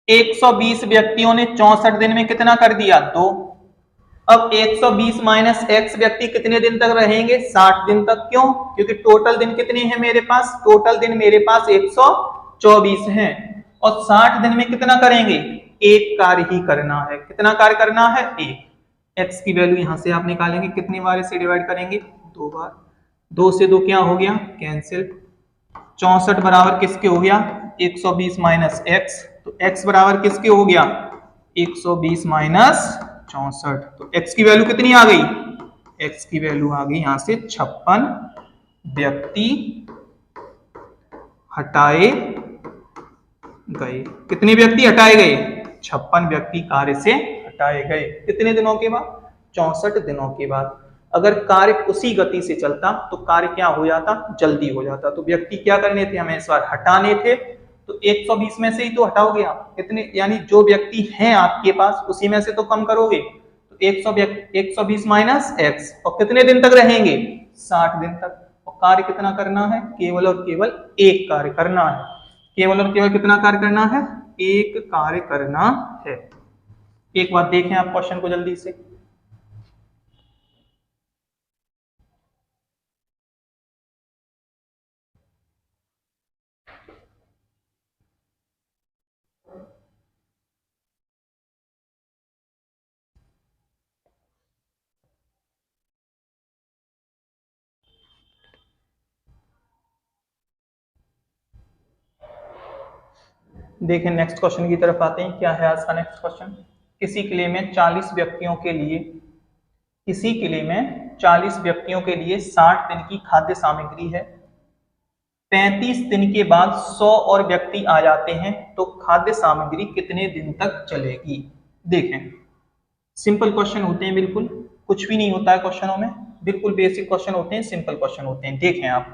120 व्यक्तियों ने 64 दिन में कितना कर दिया? 2। अब 120 - x व्यक्ति कितने दिन तक रहेंगे? 60 दिन तक। क्यों? क्योंकि टोटल दिन कितने हैं मेरे पास? टोटल दिन मेरे पास 124 हैं, और 60 दिन में कितना करेंगे? एक कार्य ही करना है। कितना कार्य करना है? एक। x की वैल्यू यहां से आप निकालेंगे, कितनी बार इसे डिवाइड करेंगे? 2 बार। 2 से 2 क्या हो गया? कैंसिल। 64 बराबर किसके हो गया? 120 माइनस एक्स। तो x बराबर किसके हो गया? 120 माइनस 64। तो x की वैल्यू कितनी आ गई? x की वैल्यू आ गई यहां से 56 व्यक्ति हटाए गए। कितने व्यक्ति हटाए गए? 56 व्यक्ति कार्य से हटाए गए। कितने दिनों के बाद? 64 दिनों के बाद। अगर कार्य उसी गति से चलता तो कार्य क्या हो जाता? जल्दी हो जाता। तो व्यक्ति क्या करने थे हमें इस बार? हटाने थे। तो 120 में से ही तो हटाओगे आप। कितने, यानी जो व्यक्ति हैं आपके पास उसी में से तो कम करोगे। तो 120 माइनस एक्स, और कितने दिन तक रहेंगे? 60 दिन तक। और कार्य कितना करना है? केवल और केवल एक कार्य करना है। केवल और केवल कितना कार्य करना है? एक कार्य करना है। एक बात देखें आप क्वेश्चन को जल्दी से। देखें नेक्स्ट क्वेश्चन की तरफ आते हैं। क्या है आज का नेक्स्ट क्वेश्चन? किसी किले में 40 व्यक्तियों के लिए किसी किले में 40 व्यक्तियों के लिए 60 दिन की खाद्य सामग्री है। 35 दिन के बाद 100 और व्यक्ति आ जाते हैं, तो खाद्य सामग्री कितने दिन तक चलेगी? देखें, सिंपल क्वेश्चन होते हैं, बिल्कुल कुछ भी नहीं होता है क्वेश्चनों में, बिल्कुल बेसिक क्वेश्चन होते हैं, सिंपल क्वेश्चन होते हैं। देखें आप,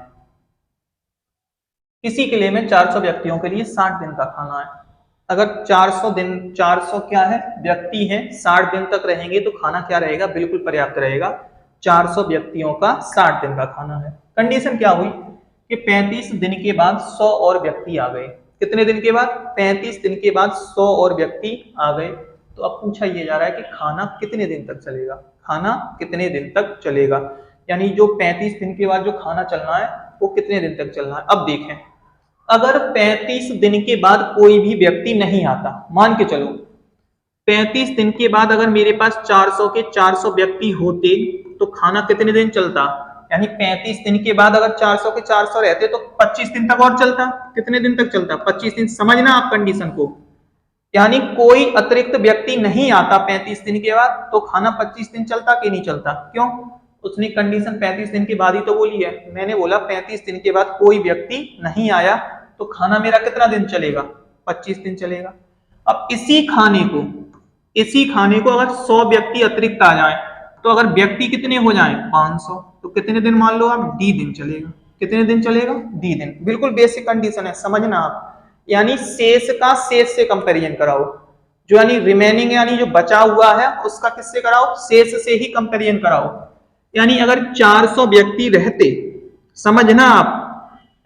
किसी किले में 400 व्यक्तियों के लिए 60 दिन का खाना है। अगर 400 क्या है? व्यक्ति हैं, 60 दिन तक रहेंगे तो खाना क्या रहेगा? बिल्कुल पर्याप्त रहेगा। 400 व्यक्तियों का 60 दिन का खाना है। कंडीशन क्या हुई कि 35 दिन के बाद 100 और व्यक्ति आ गए। कितने दिन के बाद? 35 दिन के बाद 100 और व्यक्ति आ गए। तो अब पूछा यह जा रहा है कि खाना कितने दिन तक चलेगा? खाना कितने दिन तक चलेगा, यानी जो 35 दिन के बाद जो खाना चलना है वो कितने दिन तक चलना है? अब देखें, अगर 35 दिन के बाद कोई भी व्यक्ति नहीं आता, मान के चलो 35 दिन के बाद अगर मेरे पास 400 के 400 व्यक्ति होते तो खाना कितने दिन चलता? यानी 35 दिन के बाद अगर 400 के 400 रहते तो 25 दिन तक और चलता। कितने दिन तक चलता? 25 दिन। समझना आप कंडीशन को, यानी कोई अतिरिक्त व्यक्ति नहीं आता 35 दिन के बाद तो खाना 25 दिन चलता कि नहीं चलता? क्यों? उसने कंडीशन 35 दिन के बाद ही तो बोली है। मैंने बोला 35 दिन के बाद कोई व्यक्ति नहीं आया तो खाना मेरा कितना दिन चलेगा? 25 दिन चलेगा। अब इसी खाने को अगर 100 व्यक्ति अतिरिक्त आ जाए, तो अगर व्यक्ति कितने हो जाए? 500, तो कितने दिन मान लो आप? डी दिन चलेगा। कितने दिन चलेगा? डी दिन। बिल्कुल बेसिक कंडीशन है, समझना आप। यानी शेष का शेष से कंपैरिजन कराओ, जो यानी रिमेनिंग यानी जो बचा हुआ है उसका किससे कराओ? शेष से ही कंपैरिजन कराओ। यानी अगर 400 व्यक्ति रहते, समझना आप,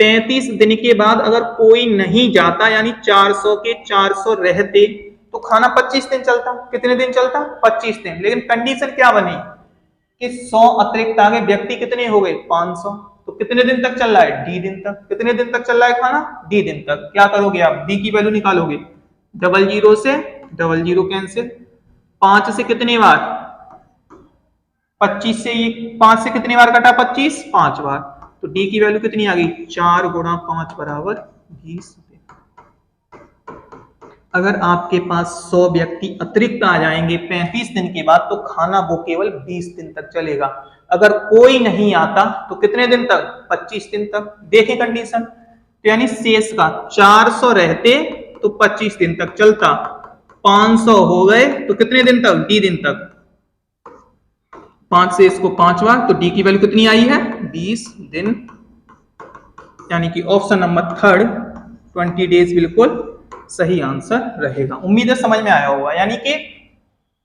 35 दिन के बाद अगर कोई नहीं जाता यानी 400 के 400 रहते तो खाना 25 दिन चलता। कितने दिन चलता? 25 दिन। लेकिन कंडीशन क्या बनी कि 100 अतिरिक्त आ गए, व्यक्ति कितने हो गए? 500। तो कितने दिन तक चल रहा है? डी दिन तक। कितने दिन तक चल रहा है खाना? डी दिन तक। क्या करोगे आप? डी की वैल्यू निकालोगे, 00 से 00 कैंसिल, 5 से कितने बार? 25 से, ये 5 से कितनी बार कटा? 25, 5 बार। तो डी की वैल्यू कितनी आ गई? 4 गुणा 5 बराबर 20। अगर आपके पास 100 व्यक्ति अतिरिक्त आ जाएंगे 35 दिन के बाद तो खाना वो केवल 20 दिन तक चलेगा। अगर कोई नहीं आता तो कितने दिन तक? 25 दिन तक। देखें कंडीशन, तो यानी शेष का 400 रहते तो 25 दिन तक चलता, 500 हो गए तो कितने दिन तक? डी दिन तक। 5 से इसको 5 बार, तो डी की वैल्यू कितनी आई है? 20 दिन। यानी कि ऑप्शन नंबर थर्ड 20 डेज बिल्कुल सही आंसर रहेगा। उम्मीद है समझ में आया होगा। यानी कि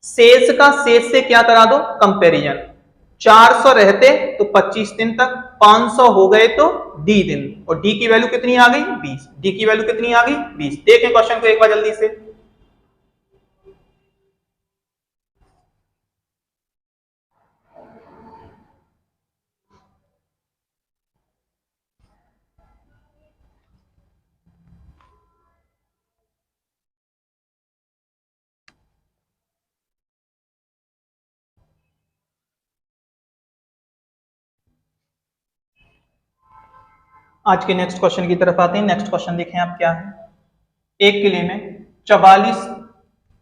शेष का शेष से क्या करा दो? कंपैरिजन। 400 रहते तो 25 दिन तक, 500 हो गए तो डी दिन, और डी की वैल्यू कितनी आ गई? 20। डी की वैल्यू कितनी आ गई? 20। देखें क्वेश्चन को एक बार जल्दी से। आज के नेक्स्ट क्वेश्चन की तरफ आते हैं। नेक्स्ट क्वेश्चन देखें आप क्या है। एक किले में 44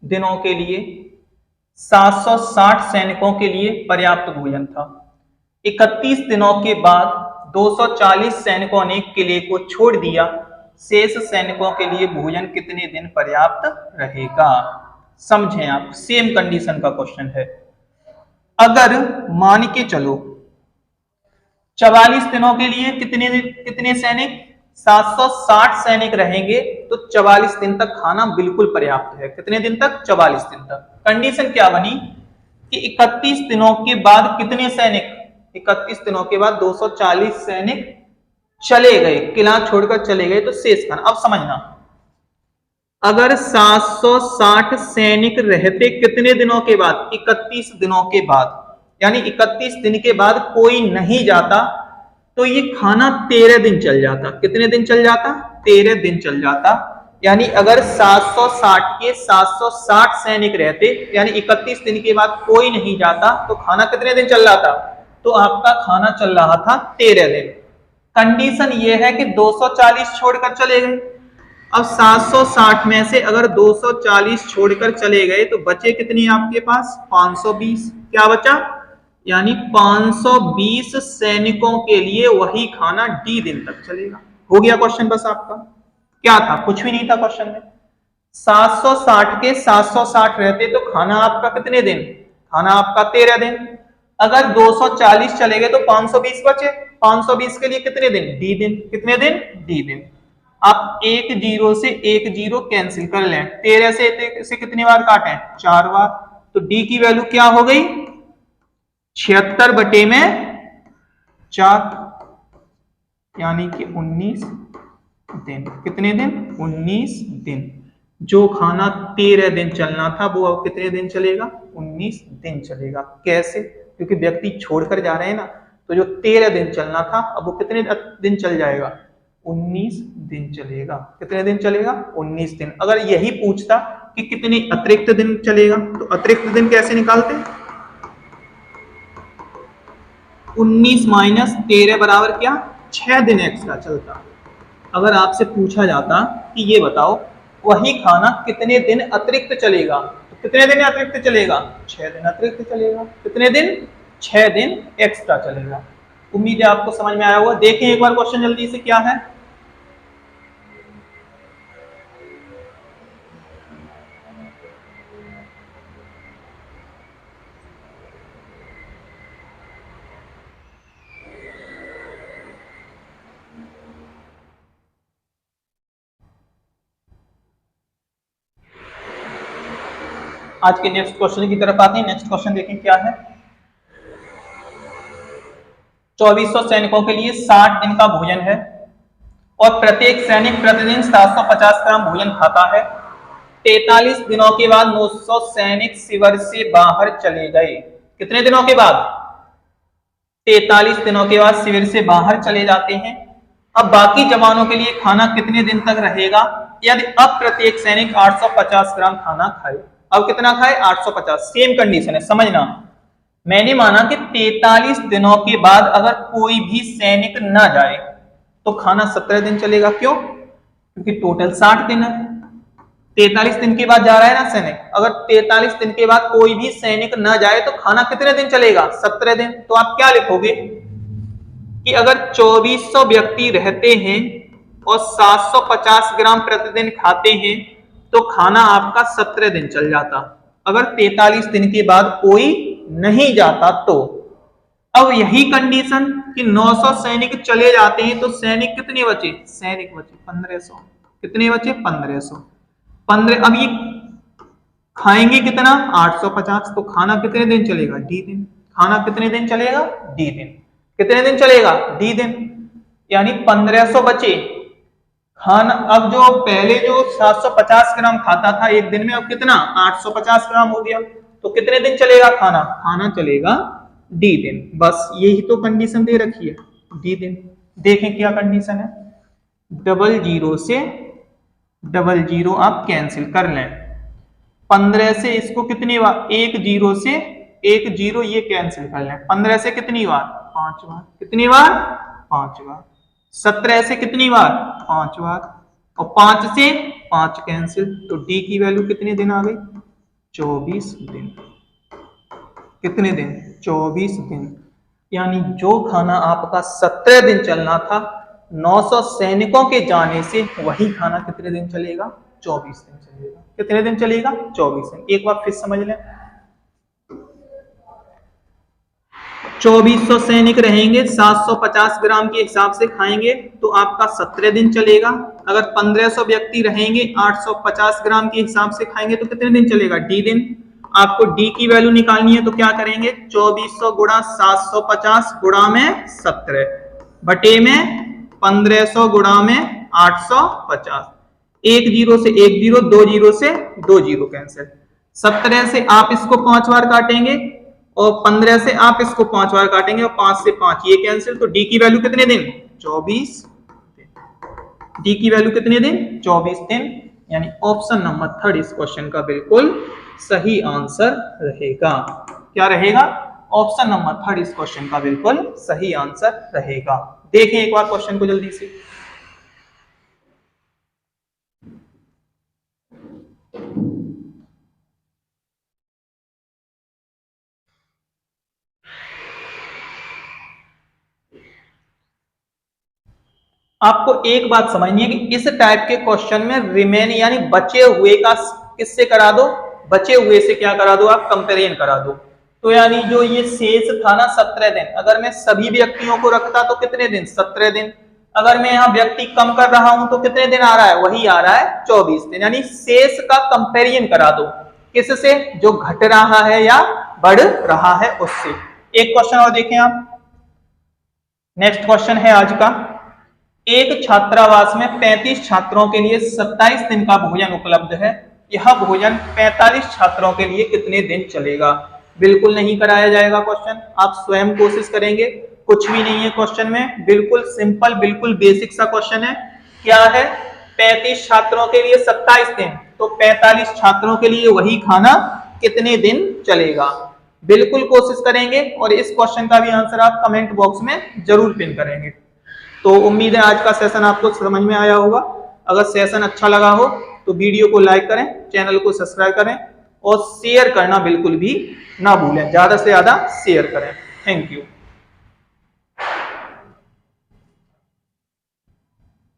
दिनों के लिए 760 सैनिकों के लिए पर्याप्त भोजन था। 31 दिनों के बाद 240 सैनिकों ने किले को छोड़ दिया। शेष सैनिकों के लिए भोजन कितने दिन पर्याप्त रहेगा? समझें आप, सेम कंडीशन का क्वेश्चन है। अगर मान के चलो 44 दिनों के लिए कितने सैनिक 760 सैनिक रहेंगे, तो 44 दिन तक खाना बिल्कुल पर्याप्त है। कितने दिन तक? 44 दिन तक। कंडीशन क्या बनी कि 31 दिनों के बाद कितने सैनिक, 31 दिनों के बाद 240 सैनिक चले गए, किला छोड़कर चले गए, तो शेष खाना। अब समझना, अगर 760 सैनिक रहते कितने दिनों के बाद? 31 दिनों के बाद, यानी 31 दिन के बाद कोई नहीं जाता, तो ये खाना 13 दिन चल जाता। कितने दिन चल जाता? 13 दिन चल जाता। यानी अगर 760 के 760 सैनिक रहते, यानी 31 दिन के बाद कोई नहीं जाता, तो खाना कितने दिन चल रहा था? तो आपका खाना चल रहा था 13 दिन। कंडीशन ये है कि 240 छोड़कर चले गए। अब 760 में से अगर 240 छोड़कर चले गए तो बचे कितनी आपके पास? 520। क्या बचा? यानी 520 सैनिकों के लिए वही खाना डी दिन तक चलेगा। हो गया क्वेश्चन बस आपका। क्या था? कुछ भी नहीं था क्वेश्चन में। 760 के 760 रहते तो खाना आपका कितने दिन? खाना आपका 13 दिन। अगर 240 चले गए तो 520 बचे। 520 के लिए कितने दिन? डी दिन। कितने दिन? डी दिन। आप एक जीरो से एक जीरो कैंसिल कर लें। 13 से कितनी बार काटें? 4 बार। तो डी की वैल्यू क्या हो गई? 76 बटे में 4, यानी कि 19 दिन। कितने दिन? 19 दिन। जो खाना 13 दिन चलना था वो अब कितने दिन चलेगा? 19 दिन चलेगा। कैसे? क्योंकि व्यक्ति छोड़कर जा रहे हैं ना, तो जो 13 दिन चलना था अब वो कितने दिन चल जाएगा? 19 दिन चलेगा। कितने दिन चलेगा? 19 दिन। अगर यही पूछता कि कितने अतिरिक्त दिन चलेगा, तो अतिरिक्त दिन कैसे निकालते? 19 माइनस 13 बराबर क्या? 6 दिन एक्स्ट्रा चलता। अगर आपसे पूछा जाता कि ये बताओ वही खाना कितने दिन अतिरिक्त चलेगा, तो कितने दिन अतिरिक्त चलेगा? 6 दिन अतिरिक्त चलेगा। कितने दिन? 6 दिन एक्स्ट्रा चलेगा। उम्मीद है आपको समझ में आया होगा। देखें एक बार क्वेश्चन जल्दी से क्या है। आज के नेक्स्ट क्वेश्चन की तरफ आते हैं। नेक्स्ट क्वेश्चन देखें क्या है। 2400 सैनिकों के लिए 60 दिन का भोजन है और प्रत्येक सैनिक प्रतिदिन 750 ग्राम भोजन खाता है। 43 दिनों के बाद 900 सैनिक शिविर से बाहर चले गए। कितने दिनों के बाद? 43 दिनों के बाद शिविर से बाहर चले जाते हैं। अब बाकी जवानों के लिए खाना कितने दिन तक रहेगा? यदि अब प्रत्येक सैनिक 850 ग्राम खाना खाए। अब कितना खाए? 850। सेम कंडीशन है, समझना। मैंने माना कि 43 दिनों के बाद अगर कोई भी सैनिक ना जाए तो खाना 17 दिन चलेगा। क्यों? क्योंकि टोटल 60 दिन है। 43 दिन के बाद जा रहा है ना सैनिक, अगर 43 दिन के बाद कोई भी सैनिक ना जाए तो खाना कितने दिन चलेगा? 17 दिन। तो आप क्या लिखोगे कि अगर 2400 व्यक्ति रहते हैं और 750 ग्राम प्रतिदिन खाते हैं तो खाना आपका 17 दिन चल जाता। अगर 43 दिन के बाद कोई नहीं जाता तो। अब यही कंडीशन कि 900 सैनिक चले जाते हैं तो सैनिक कितने बचे? सैनिक बचे 1500। कितने बचे? 1500। 15। अब ये खाएंगे कितना? 850। तो खाना कितने दिन चलेगा? डी दिन। खाना कितने दिन चलेगा? डी दिन। कितने दिन चलेगा? डी दिन। यानी 1500 बचे खाना। अब जो पहले जो 750 ग्राम खाता था एक दिन में, अब कितना? 850 ग्राम हो गया। तो कितने दिन चलेगा खाना? खाना चलेगा डी दिन। बस यही तो कंडीशन दे रखी है, डी दिन। देखें क्या कंडीशन है। 00 से 00 आप कैंसिल कर लें। 15 से इसको कितनी बार? 10 से 10 ये कैंसिल कर लें। 15 से कितनी बार? 5 बार। कितनी बार? 5 बार। 17 से कितनी बार? 5 बार। और 5 से 5 कैंसिल, तो डी की वैल्यू कितने दिन आ गई? 24 दिन। कितने दिन? 24 दिन। यानी जो खाना आपका 17 दिन चलना था 900 सैनिकों के जाने से, वही खाना कितने दिन चलेगा? 24 दिन चलेगा। कितने दिन चलेगा? 24 दिन। एक बार फिर समझ लें, 2400 सैनिक रहेंगे, 750 ग्राम के हिसाब से खाएंगे तो आपका 17 दिन चलेगा। अगर 1500 व्यक्ति रहेंगे, 850 ग्राम के हिसाब से खाएंगे तो कितने दिन चलेगा? डी दिन। आपको डी की वैल्यू निकालनी है तो क्या करेंगे? 2400 गुणा 750 गुणा में 17 बटे में 1500 गुणा में 850। एक जीरो से एक जीरो, दो जीरो से दो जीरो कैंसिल। 17 से आप इसको 5 बार काटेंगे और 15 से आप इसको 5 बार काटेंगे और 5 से 5 ये कैंसिल, तो डी की वैल्यू कितने दिन? 24 दिन। डी की वैल्यू कितने दिन? 24 दिन। यानी ऑप्शन नंबर 3 इस क्वेश्चन का बिल्कुल सही आंसर रहेगा। क्या रहेगा? ऑप्शन नंबर 3 इस क्वेश्चन का बिल्कुल सही आंसर रहेगा। देखें एक बार क्वेश्चन को जल्दी से। आपको एक बात समझनी है कि इस टाइप के क्वेश्चन में रिमेन यानी बचे हुए का किससे करा दो? बचे हुए से क्या करा दो? आप कंपेरिजन करा दो। तो यानी जो ये शेष था ना 17 दिन, अगर मैं सभी व्यक्तियों को रखता तो कितने दिन? 17 दिन। अगर मैं यहाँ व्यक्ति कम कर रहा हूं तो कितने दिन आ रहा है? वही आ रहा है 24 दिन। यानी शेष का कंपेरिजन करा दो। किससे? जो घट रहा है या बढ़ रहा है उससे। एक क्वेश्चन और देखें आप। नेक्स्ट क्वेश्चन है आज का, एक छात्रावास में 35 छात्रों के लिए 27 दिन का भोजन उपलब्ध है। यह भोजन 45 छात्रों के लिए कितने दिन चलेगा? बिल्कुल नहीं कराया जाएगा क्वेश्चन, आप स्वयं कोशिश करेंगे। कुछ भी नहीं है क्वेश्चन में, बिल्कुल सिंपल, बिल्कुल बेसिक सा क्वेश्चन है। क्या है? 35 छात्रों के लिए 27 दिन, तो 45 छात्रों के लिए वही खाना कितने दिन चलेगा? बिल्कुल कोशिश करेंगे और इस क्वेश्चन का भी आंसर आप कमेंट बॉक्स में जरूर पिन करेंगे। तो उम्मीद है आज का सेशन आपको समझ में आया होगा। अगर सेशन अच्छा लगा हो तो वीडियो को लाइक करें, चैनल को सब्सक्राइब करें और शेयर करना बिल्कुल भी ना भूलें। ज्यादा से ज्यादा शेयर करें। Thank you.